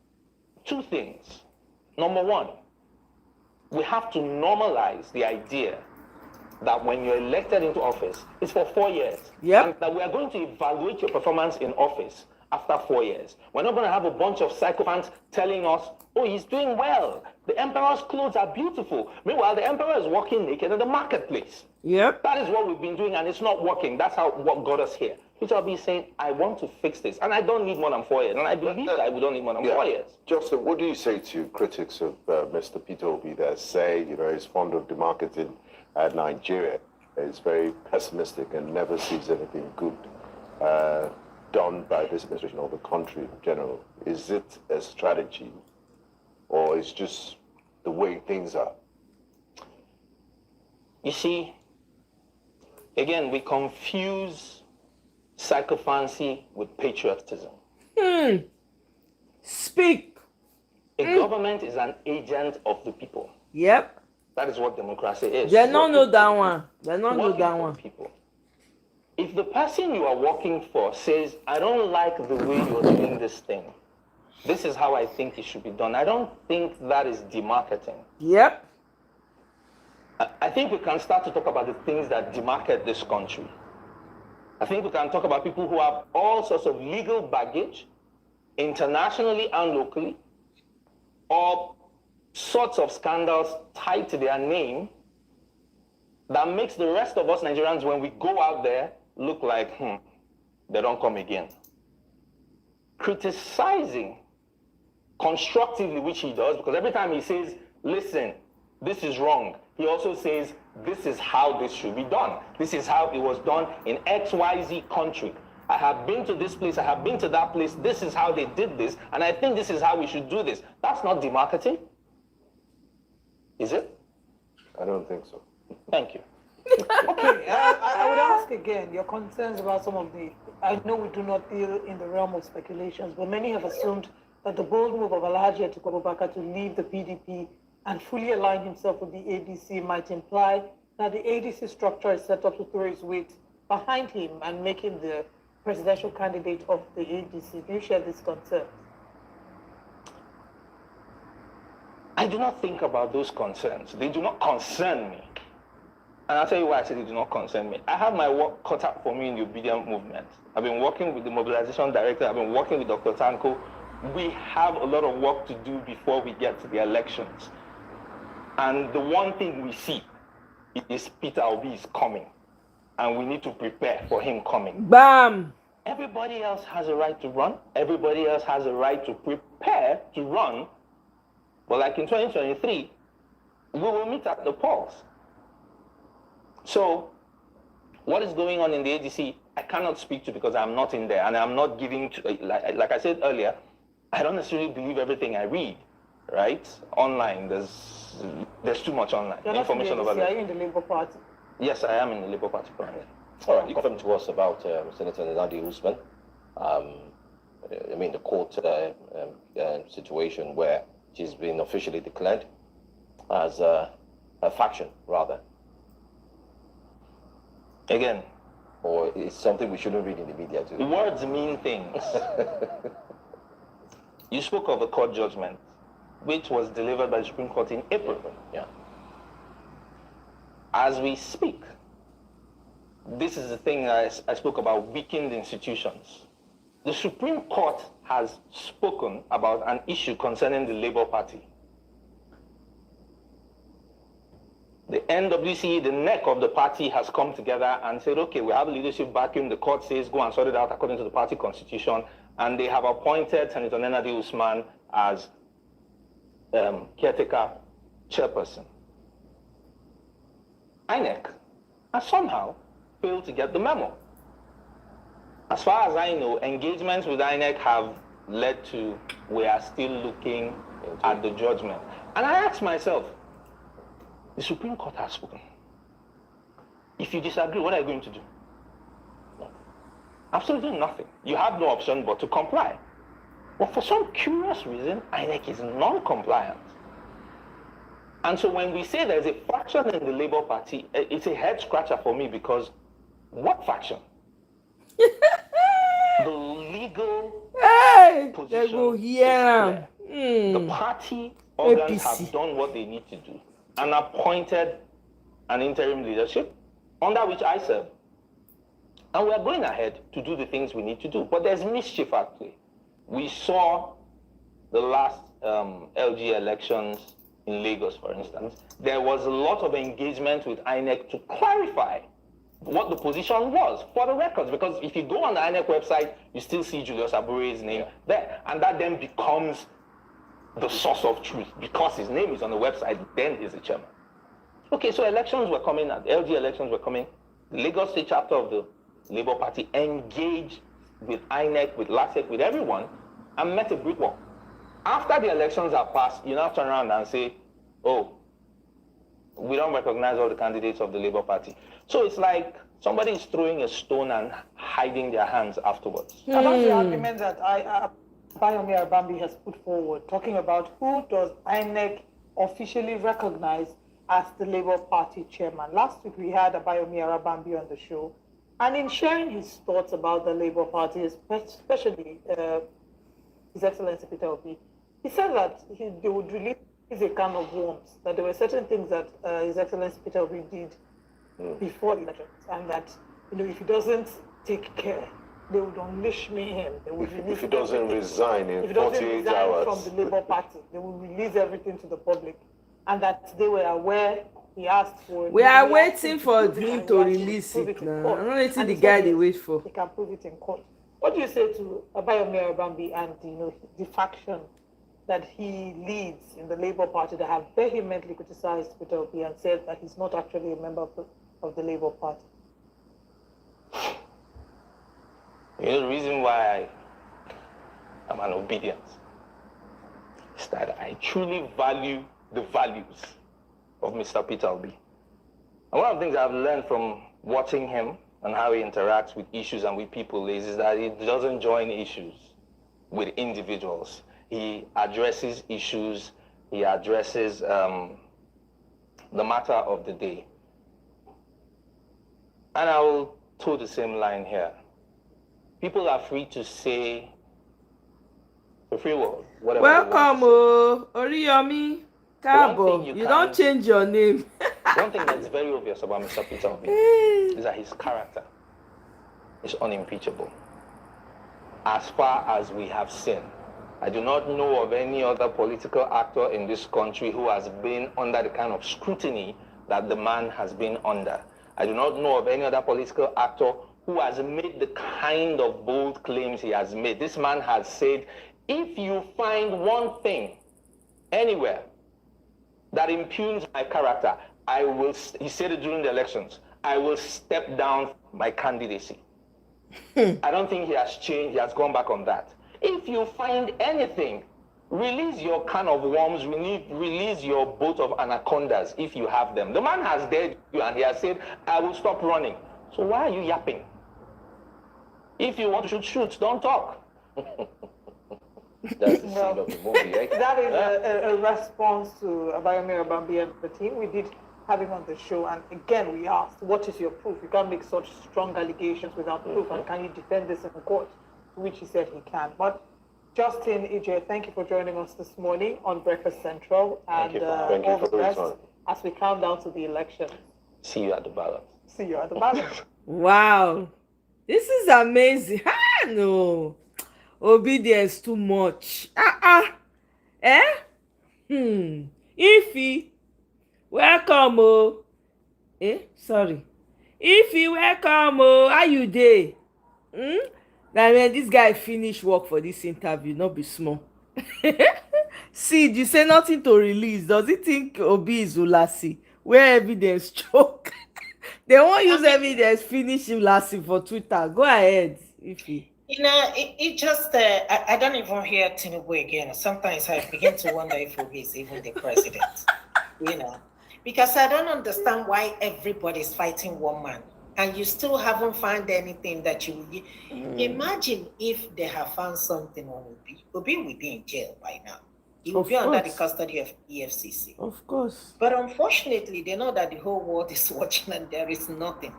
E: 2 things. Number 1, we have to normalize the idea that when you're elected into office, it's for 4 years.
G: Yep.
E: And that we are going to evaluate your performance in office after 4 years. We're not going to have a bunch of sycophants telling us, oh, he's doing well. The emperor's clothes are beautiful. Meanwhile, the emperor is walking naked in the marketplace.
G: Yep.
E: That is what we've been doing, and it's not working. That's what got us here. Peter will be saying, I want to fix this, and I don't need more than 4 years. And I believe that we don't need more than 4 years.
A: Justin, what do you say to critics of Mr. Peter Obi that say, he's fond of demarketing Nigeria? Is very pessimistic and never sees anything good done by this administration or the country in general. Is it a strategy, or is just the way things are?
E: You see, again, we confuse sycophancy with patriotism.
G: Speak.
E: A government is an agent of the people.
G: Yep.
E: That is what democracy is.
G: They don't know that one. They don't know that one.
E: People. If the person you are working for says, I don't like the way you're doing this thing, this is how I think it should be done, I don't think that is demarketing.
G: Yep.
E: I think we can start to talk about the things that demarket this country. I think we can talk about people who have all sorts of legal baggage, internationally and locally, or sorts of scandals tied to their name that makes the rest of us Nigerians, when we go out there, look like, they don't come again. Criticizing constructively, which he does, because every time he says, listen, this is wrong, he also says, this is how this should be done. This is how it was done in XYZ country. I have been to this place, I have been to that place, this is how they did this, and I think this is how we should do this. That's not demarketing. Is it?
A: I don't think so.
E: Thank you.
V: Okay, I would ask again your concerns about some of the, I know we do not deal in the realm of speculations, but many have assumed that the bold move of Alhaji Atiku Abubakar to leave the PDP and fully align himself with the ADC might imply that the ADC structure is set up to throw his weight behind him and make him the presidential candidate of the ADC. Do you share this concern?
E: I do not think about those concerns. They do not concern me. And I'll tell you why I say they do not concern me. I have my work cut out for me in the obedient movement. I've been working with the mobilization director. I've been working with Dr. Tanko. We have a lot of work to do before we get to the elections. And the one thing we see is Peter Obi is coming. And we need to prepare for him coming.
G: Bam!
E: Everybody else has a right to run. Everybody else has a right to prepare to run. But like in 2023, we will meet at the polls. So, what is going on in the ADC, I cannot speak to because I'm not in there, and I'm not giving to, like I said earlier, I don't necessarily believe everything I read, right? Online, there's too much online information over there.
V: Are you in the Labour Party?
E: Yes, I am in the Labour Party currently.
J: All right, you confirmed to us about Senator Nadi Usman. The court situation where she's been officially declared as a faction, rather.
E: Again.
J: Or it's something we shouldn't read in the media too.
E: Words mean things. You spoke of a court judgment, which was delivered by the Supreme Court in April.
J: Yeah.
E: As we speak, this is the thing I spoke about, weakened institutions. The Supreme Court has spoken about an issue concerning the Labour Party. The NWC, the neck of the party, has come together and said, okay, we have a leadership vacuum. The court says go and sort it out according to the party constitution. And they have appointed Senator Nenadi Usman as caretaker chairperson. INEC has somehow failed to get the memo. As far as I know, engagements with INEC have led to we are still looking at the judgment. And I ask myself, the Supreme Court has spoken. If you disagree, what are you going to do? Absolutely nothing. You have no option but to comply. But for some curious reason, INEC is non-compliant. And so when we say there's a faction in the Labour Party, it's a head scratcher for me because what faction? The legal position is clear. The party organs have done what they need to do and appointed an interim leadership under which I serve. And we are going ahead to do the things we need to do. But there's mischief at play. We saw the last LG elections in Lagos, for instance. There was a lot of engagement with INEC to clarify what the position was for the records. Because if you go on the INEC website, you still see Julius Abure's name there. And that then becomes the source of truth. Because his name is on the website, then he's the chairman. Okay, so elections were coming, the LG elections were coming. The Lagos State chapter of the Labour Party engaged with INEC, with LASEC, with everyone, and met a brick wall. After the elections are passed, you now turn around and say, oh, we don't recognize all the candidates of the Labour Party. So it's like somebody is throwing a stone and hiding their hands afterwards.
V: About the argument that Bayomi Arabambi has put forward, talking about who does INEC officially recognize as the Labour Party chairman. Last week we had Bayomi Arabambi on the show, and in sharing his thoughts about the Labour Party, especially His Excellency Peter Obi, he said that they would release a can of worms, that there were certain things that His Excellency Peter Obi did before the elections, and that if he doesn't take care, they would unleash mayhem. They would
A: if he doesn't resign in 48 hours
V: from the Labour Party, they will release everything to the public, and that they were aware. He asked for.
G: We are waiting for him to release it now. I'm not waiting the guy they wait for.
V: He can prove it in court. What do you say to Bayomi Arabambi and the faction that he leads in the Labour Party that have vehemently criticized Peter Obi and said that he's not actually a member of the Labour Party?
E: The reason why I'm an obedient is that I truly value the values of Mr. Peter Obi. And one of the things I've learned from watching him and how he interacts with issues and with people is that he doesn't join issues with individuals. He addresses issues, he addresses the matter of the day. And I will toe the same line here. People are free to say the free world, whatever.
G: Welcome, Oriyomi. Kabo, you don't change your name.
E: One thing that's very obvious about Mr. Peter Obi is that his character is unimpeachable. As far as we have seen, I do not know of any other political actor in this country who has been under the kind of scrutiny that the man has been under. I do not know of any other political actor who has made the kind of bold claims he has made. This man has said, if you find one thing anywhere that impugns my character, I will, he said it during the elections, I will step down my candidacy. I don't think he has changed, he has gone back on that. If you find anything, release your can of worms, release your boat of anacondas if you have them. The man has dared you and he has said, I will stop running. So why are you yapping? If you want to shoot, don't talk.
J: That's the scene of the movie, right?
V: That is a response to Bayomi Arabambi and the team. We did have him on the show, and again we asked, what is your proof? You can't make such strong allegations without proof, and can you defend this in court? To which he said he can. But Justin, EJ, thank you for joining us this morning on Breakfast Central, and all the best as we count down to the election.
E: See you at the ballot.
V: See you at the ballot.
G: Wow, this is amazing. No. Obedience too much. Ify, welcome. Sorry. If you welcome, oh, how you dey? Na when this guy finish work for this interview, no be small. See, you say nothing to release. Does he think Obi is Ulasi? Where evidence choke? They won't use evidence finish Ulasi for Twitter. Go ahead, Ify.
I: You know, it just, I don't even hear Tinubu again. Sometimes I begin to wonder if Obi is even the president, you know, because I don't understand why everybody's fighting one man and you still haven't found anything that you will imagine if they have found something on Obi. Obi will be in jail by now. He will be under the custody of EFCC.
G: Of course.
I: But unfortunately, they know that the whole world is watching and there is nothing.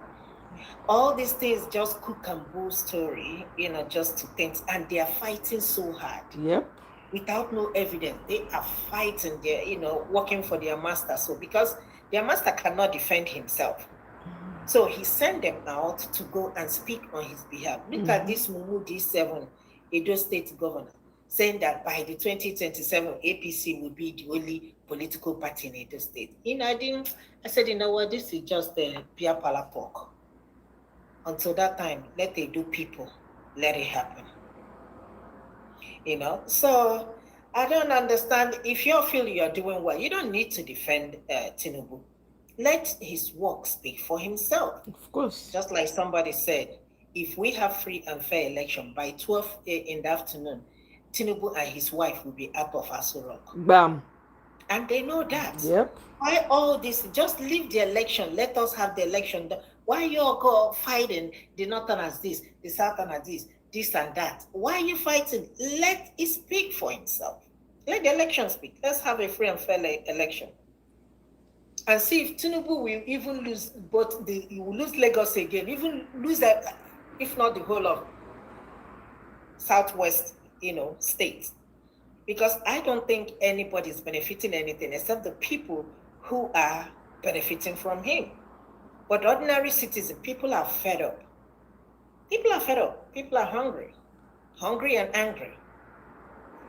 I: All these things just cook and bull story, you know, just to things, and they are fighting so hard.
G: Yep.
I: Without no evidence, they are fighting. They're, you know, working for their master. So because their master cannot defend himself, so he sent them out to go and speak on his behalf. Look at this Mumu D7, Edo State governor, saying that by the 2027 APC will be the only political party in Edo State. You know, I said, you know what, this is just a pure pala talk. Until that time, let they do people, let it happen. You know, so I don't understand. If you feel you're doing well, you don't need to defend Tinubu. Let his work speak for himself.
G: Of course.
I: Just like somebody said, if we have free and fair election by 12 in the afternoon, Tinubu and his wife will be out of Aso Rock.
G: Bam.
I: And they know that.
G: Yep.
I: Why all this? Just leave the election. Let us have the election. Why you all go fighting the northerners this, the southerners this and that? Why are you fighting? Let it speak for himself. Let the election speak. Let's have a free and fair election. And see if Tinubu will even lose he will lose Lagos again, even lose that, if not the whole of Southwest, you know, states. Because I don't think anybody is benefiting anything except the people who are benefiting from him. But ordinary citizens, people are fed up. People are fed up. People are hungry and angry.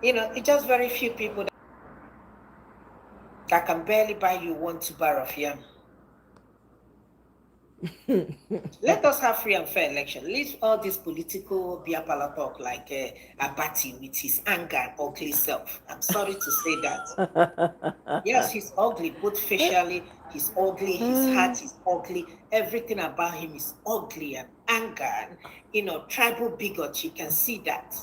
I: You know, it's just very few people that can barely buy you 1 tuber of yam. Let us have free and fair election. Leave all this political biapala talk like Abati with his anger and ugly self. I'm sorry to say that. Yes, he's ugly, both facially, he's ugly, his heart is ugly, everything about him is ugly and anger and, you know, tribal bigot, you can see that.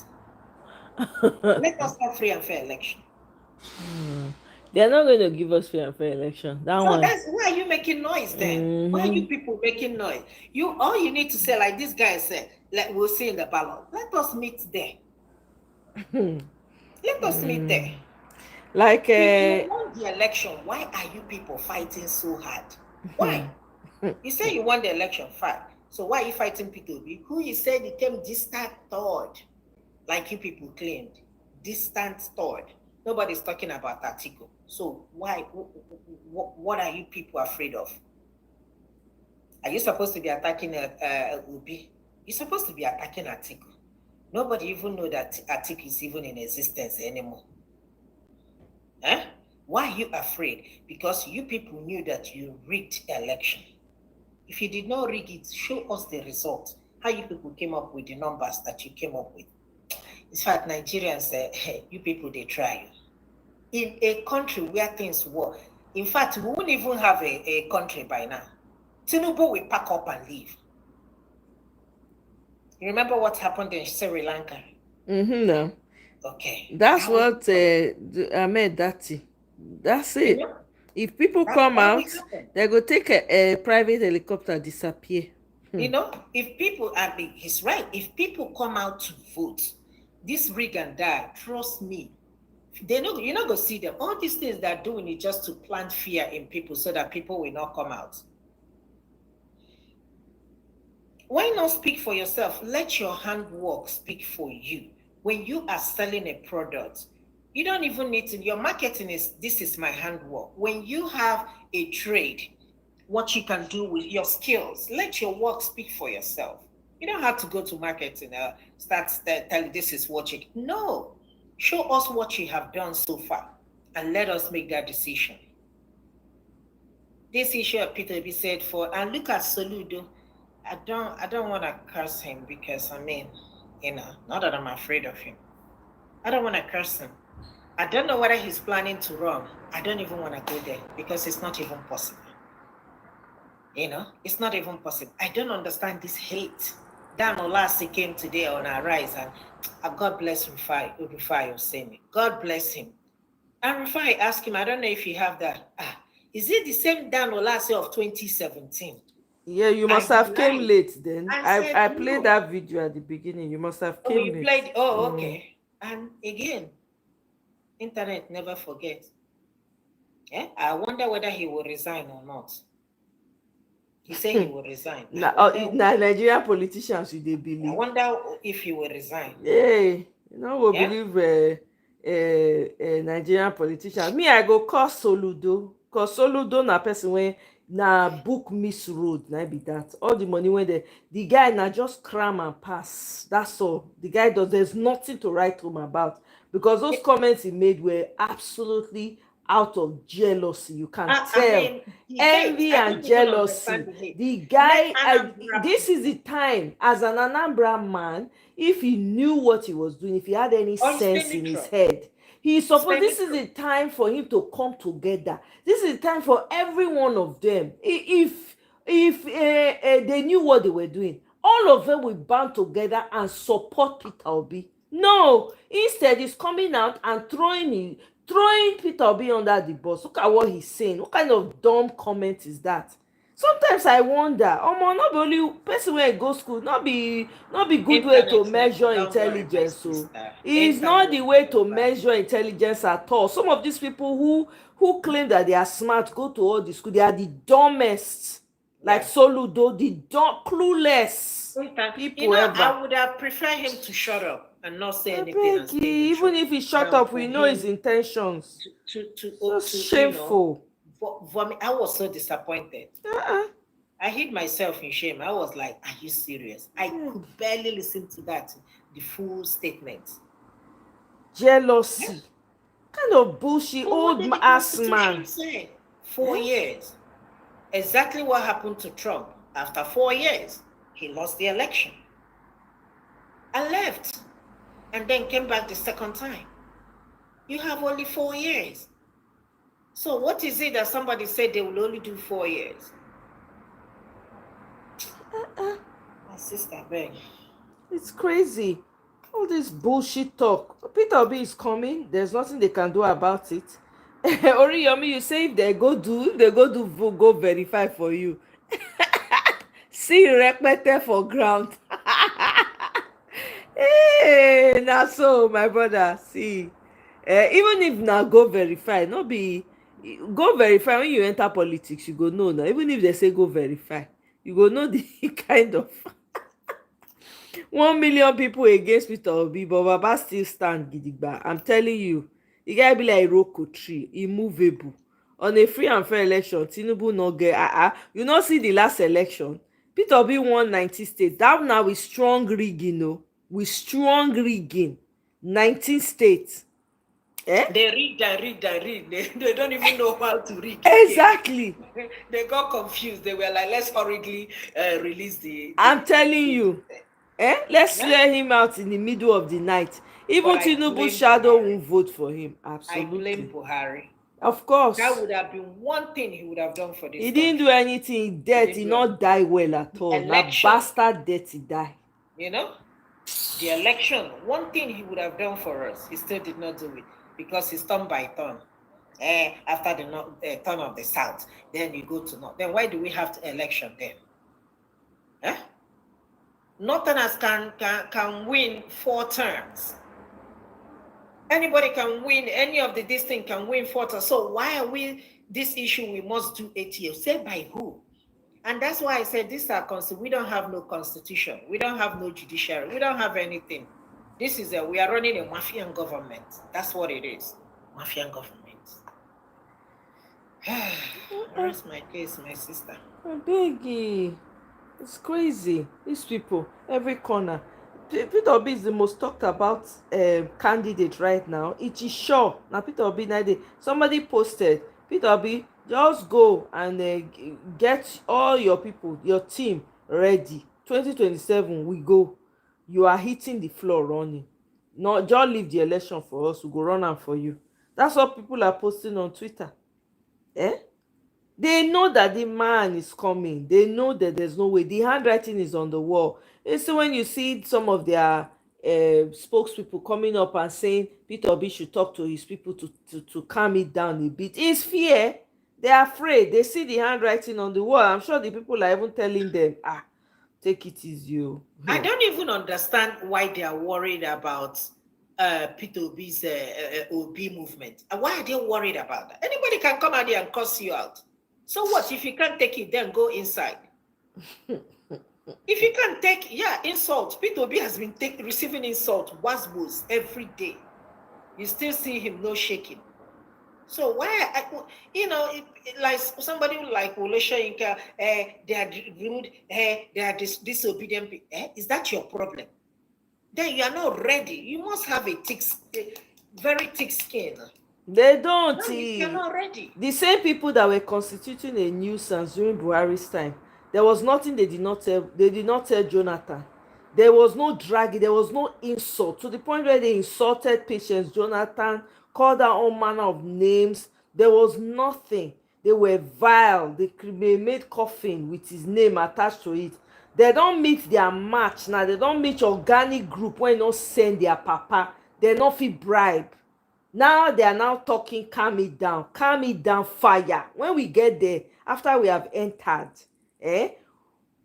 I: Let us have free and fair election.
G: They're not going to give us fair and fair election.
I: So that's why are you making noise then? Why are you people making noise? All you need to say, like this guy said, like we'll see in the ballot. Let us meet there. Let us meet there.
G: Like
I: if you won the election, why are you people fighting so hard? Why? You say you won the election, fine. So why are you fighting P2B? Who you said became distant third, like you people claimed, distant third. Nobody's talking about Atiku. So why? What are you people afraid of? Are you supposed to be attacking Obi? You're supposed to be attacking Atiku. Nobody even know that Atiku is even in existence anymore. Huh? Why are you afraid? Because you people knew that you rigged the election. If you did not rig it, show us the result. How you people came up with the numbers that you came up with. In fact, Nigerians say, hey, you people, they try you. In a country where things work, in fact, we wouldn't even have a country by now. Tinubu will pack up and leave. You remember what happened in Sri Lanka?
G: No.
I: Okay.
G: That's what Ahmed Dati. That's it. You know? If people come out, they go take a private helicopter, disappear.
I: You know, if people, I mean, he's right. If people come out to vote, this rig and die, trust me, you're not going to see them. All these things they're doing is just to plant fear in people so that people will not come out. Why not speak for yourself? Let your handwork speak for you. When you are selling a product, you don't even need to, your marketing is, this is my handwork. When you have a trade, what you can do with your skills, let your work speak for yourself. You don't have to go to marketing, start telling this is what you, no. Show us what you have done so far and let us make that decision. this issue of Peter be said for, and look at Soludo. I don't want to curse him because I mean, not that I'm afraid of him. I don't want to curse him. I don't know whether he's planning to run. I don't even want to go there because it's not even possible. It's not even possible. I don't understand this hate. Dan Ulasi came today on our rise, and God bless Rufai Osemi. God bless him. And Rufai asked him, I don't know if you have that. Is it the same Dan Ulasi of 2017?
G: Yeah, you must have came late then. I played
I: no.
G: that video at the beginning. You must have came late.
I: You played. Oh, okay. And again, internet never forgets. Yeah, I wonder whether he will resign or not. He said he will resign.
G: Nigerian politicians, should they believe?
I: I wonder if he will resign.
G: Yeah, we believe Nigerian politicians. Me, I go call Soludo. Because Soludo na person when na book miss road, na be that. All the money when the guy na just cram and pass. That's all. The guy there's nothing to write home about. Because those comments he made were absolutely out of jealousy. You can tell. Envy and jealousy. The guy, this is the time as an Anambra man, if he knew what he was doing, if he had any sense in his head, this is the time for him to come together. This is the time for every one of them. If they knew what they were doing, all of them will band together and support Peter Obi. No, instead he's coming out and throwing Peter Obi under the bus. Look at what he's saying. What kind of dumb comment is that? Sometimes I wonder, not be only person wey go school, not be good way to measure intelligence. So it's not the way to measure intelligence at all. Some of these people who claim that they are smart go to all the school, they are the dumbest. Like Soludo, the clueless people ever.
I: I would have preferred him to shut up and not say anything.
G: Even if he shut up, we know his intentions. So shameful.
I: For me, I was so disappointed. I hid myself in shame. I was like, are you serious? I could barely listen to the full statement.
G: Jealousy. Kind of bullshit, old ass man.
I: 4 years. Exactly what happened to Trump. After 4 years, he lost the election. And left. And then came back the second time. You have only 4 years. So what is it that somebody said they will only do 4 years? My sister, beg.
G: It's crazy. All this bullshit talk. Peter Obi is coming. There's nothing they can do about it. Oriyomi, you say if they go go verify for you. See repete for ground. Hey, now so my brother, see. Even if now go verify, not be go verify when you enter politics, you go know now. Even if they say go verify, you go know the kind of 1 million people against Peter Obi, but Baba still stand gidigba. I'm telling you, the guy be like Iroko tree, immovable. On a free and fair election, Tinubu no get you not see the last election. Peter Obi won 90 states. That now with strong rigging, with strong rigging. 19 states.
I: They rig. They don't even know how to rig.
G: Exactly.
I: They got confused. They were like, let's hurriedly release the
G: I'm telling you. Let's slay him out in the middle of the night. Even Tinubu's shadow won't vote for him. Absolutely.
I: I blame Buhari.
G: Of course.
I: That would have been one thing he would have done for this.
G: He didn't do anything. Death. He not die well at all. That bastard death he die.
I: The election, one thing he would have done for us, he still did not do it because he's turn by turn. After the turn of the south, then you go to north. Then why do we have the election then? Northerners can win 4 terms. Anybody can win, any of this thing can win 4 terms. So why are we, this issue, we must do 8 years? Said by who? And that's why I said this is we don't have no constitution. We don't have no judiciary. We don't have anything. This is we are running a Mafian government. That's what it is. Mafian government. Where's my case, my sister?
G: Biggie. It's crazy. These people, every corner. Peter Obi is the most talked about candidate right now. It is sure. Now Peter Obi, somebody posted, Peter Obi Just go and get all your people, your team ready. 2027 we go. You are hitting the floor running. No, just leave the election for us, we go run am for you. That's what people are posting on Twitter. Eh? They know that the man is coming. They know that there's no way. The handwriting is on the wall. You see, when you see some of their spokespeople coming up and saying Peter Obi should talk to his people to calm it down a bit, it's fear. They're afraid. They see the handwriting on the wall. I'm sure the people are even telling them, take it easy.
I: I don't even understand why they are worried about Peter Obi's Obi movement. Why are they worried about that? Anybody can come out there and cuss you out. So what? If you can't take it, then go inside. If you can't take, insult. Peter Obi has been receiving insult, wasbos every day. You still see him no shaking. So why, like somebody like Olesha Inka, they are rude, they are disobedient. Is that your problem? Then you are not ready. You must have a very thick skin.
G: They don't.
I: No, you're not ready.
G: The same people that were constituting a nuisance during Buhari's time, there was nothing they did not tell. They did not tell Jonathan. There was no dragging. There was no insult to the point where they insulted Patience Jonathan, called her all manner of names. There was nothing. They were vile. They made coffin with his name attached to it. They don't meet their match now. They don't meet organic group when not send their papa. They not fit bribe. Now they are now talking, calm it down, fire. When we get there, after we have entered,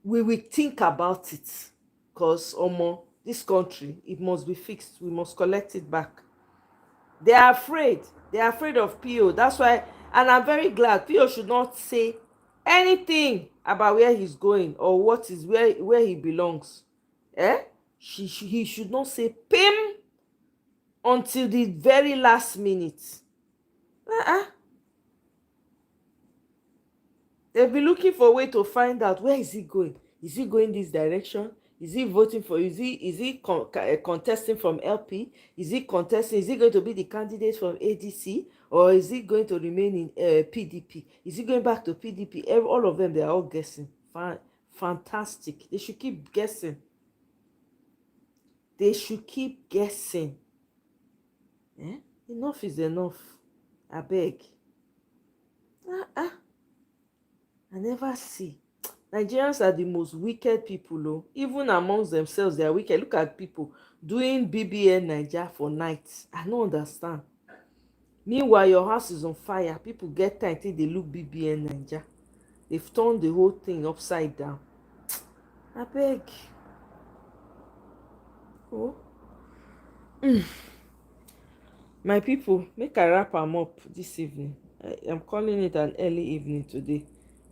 G: we will think about it. Because this country, it must be fixed. We must collect it back. They are afraid. They are afraid of PO. That's why, and I'm very glad PO should not say anything about where he's going or what is where he belongs. He should not say pim until the very last minute. They'll be looking for a way to find out where is he going. Is he going this direction? Is he voting for? Is he contesting from LP? Is he contesting? Is he going to be the candidate from ADC, or is he going to remain in PDP? Is he going back to PDP? All of them, they are all guessing. Fantastic. They should keep guessing. They should keep guessing. Enough is enough. I beg. I never see. Nigerians are the most wicked people. Even amongst themselves, they are wicked. Look at people doing BBN Niger for nights. I don't understand. Meanwhile, your house is on fire. People get time till they look BBN Niger. They've turned the whole thing upside down. I beg. My people, make I wrap am up this evening. I'm calling it an early evening today.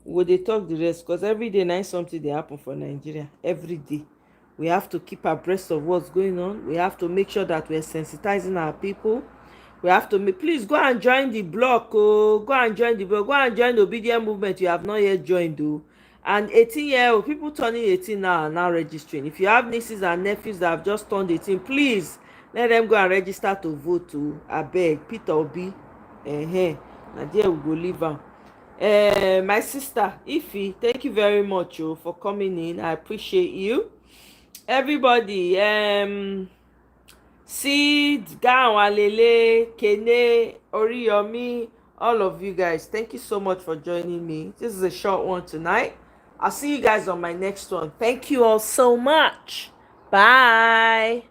G: We dey talk the rest, because every day na something dey happen for Nigeria. Every day we have to keep abreast of what's going on. We have to make sure that we're sensitizing our people. We have to please go and join the block. Go and join the block. Go and join the obedient movement you have not yet joined. And 18-year-old people turning 18 now are now registering. If you have nieces and nephews that have just turned 18, please let them go and register to vote. Abeg, Peter Obi, na there we go leave am. My sister Ife, thank you very much for coming in. I appreciate you. Everybody, Sid, Ganwalele, Kene, Oriyomi, all of you guys, thank you so much for joining me. This is a short one tonight. I'll see you guys on my next one. Thank you all so much. Bye.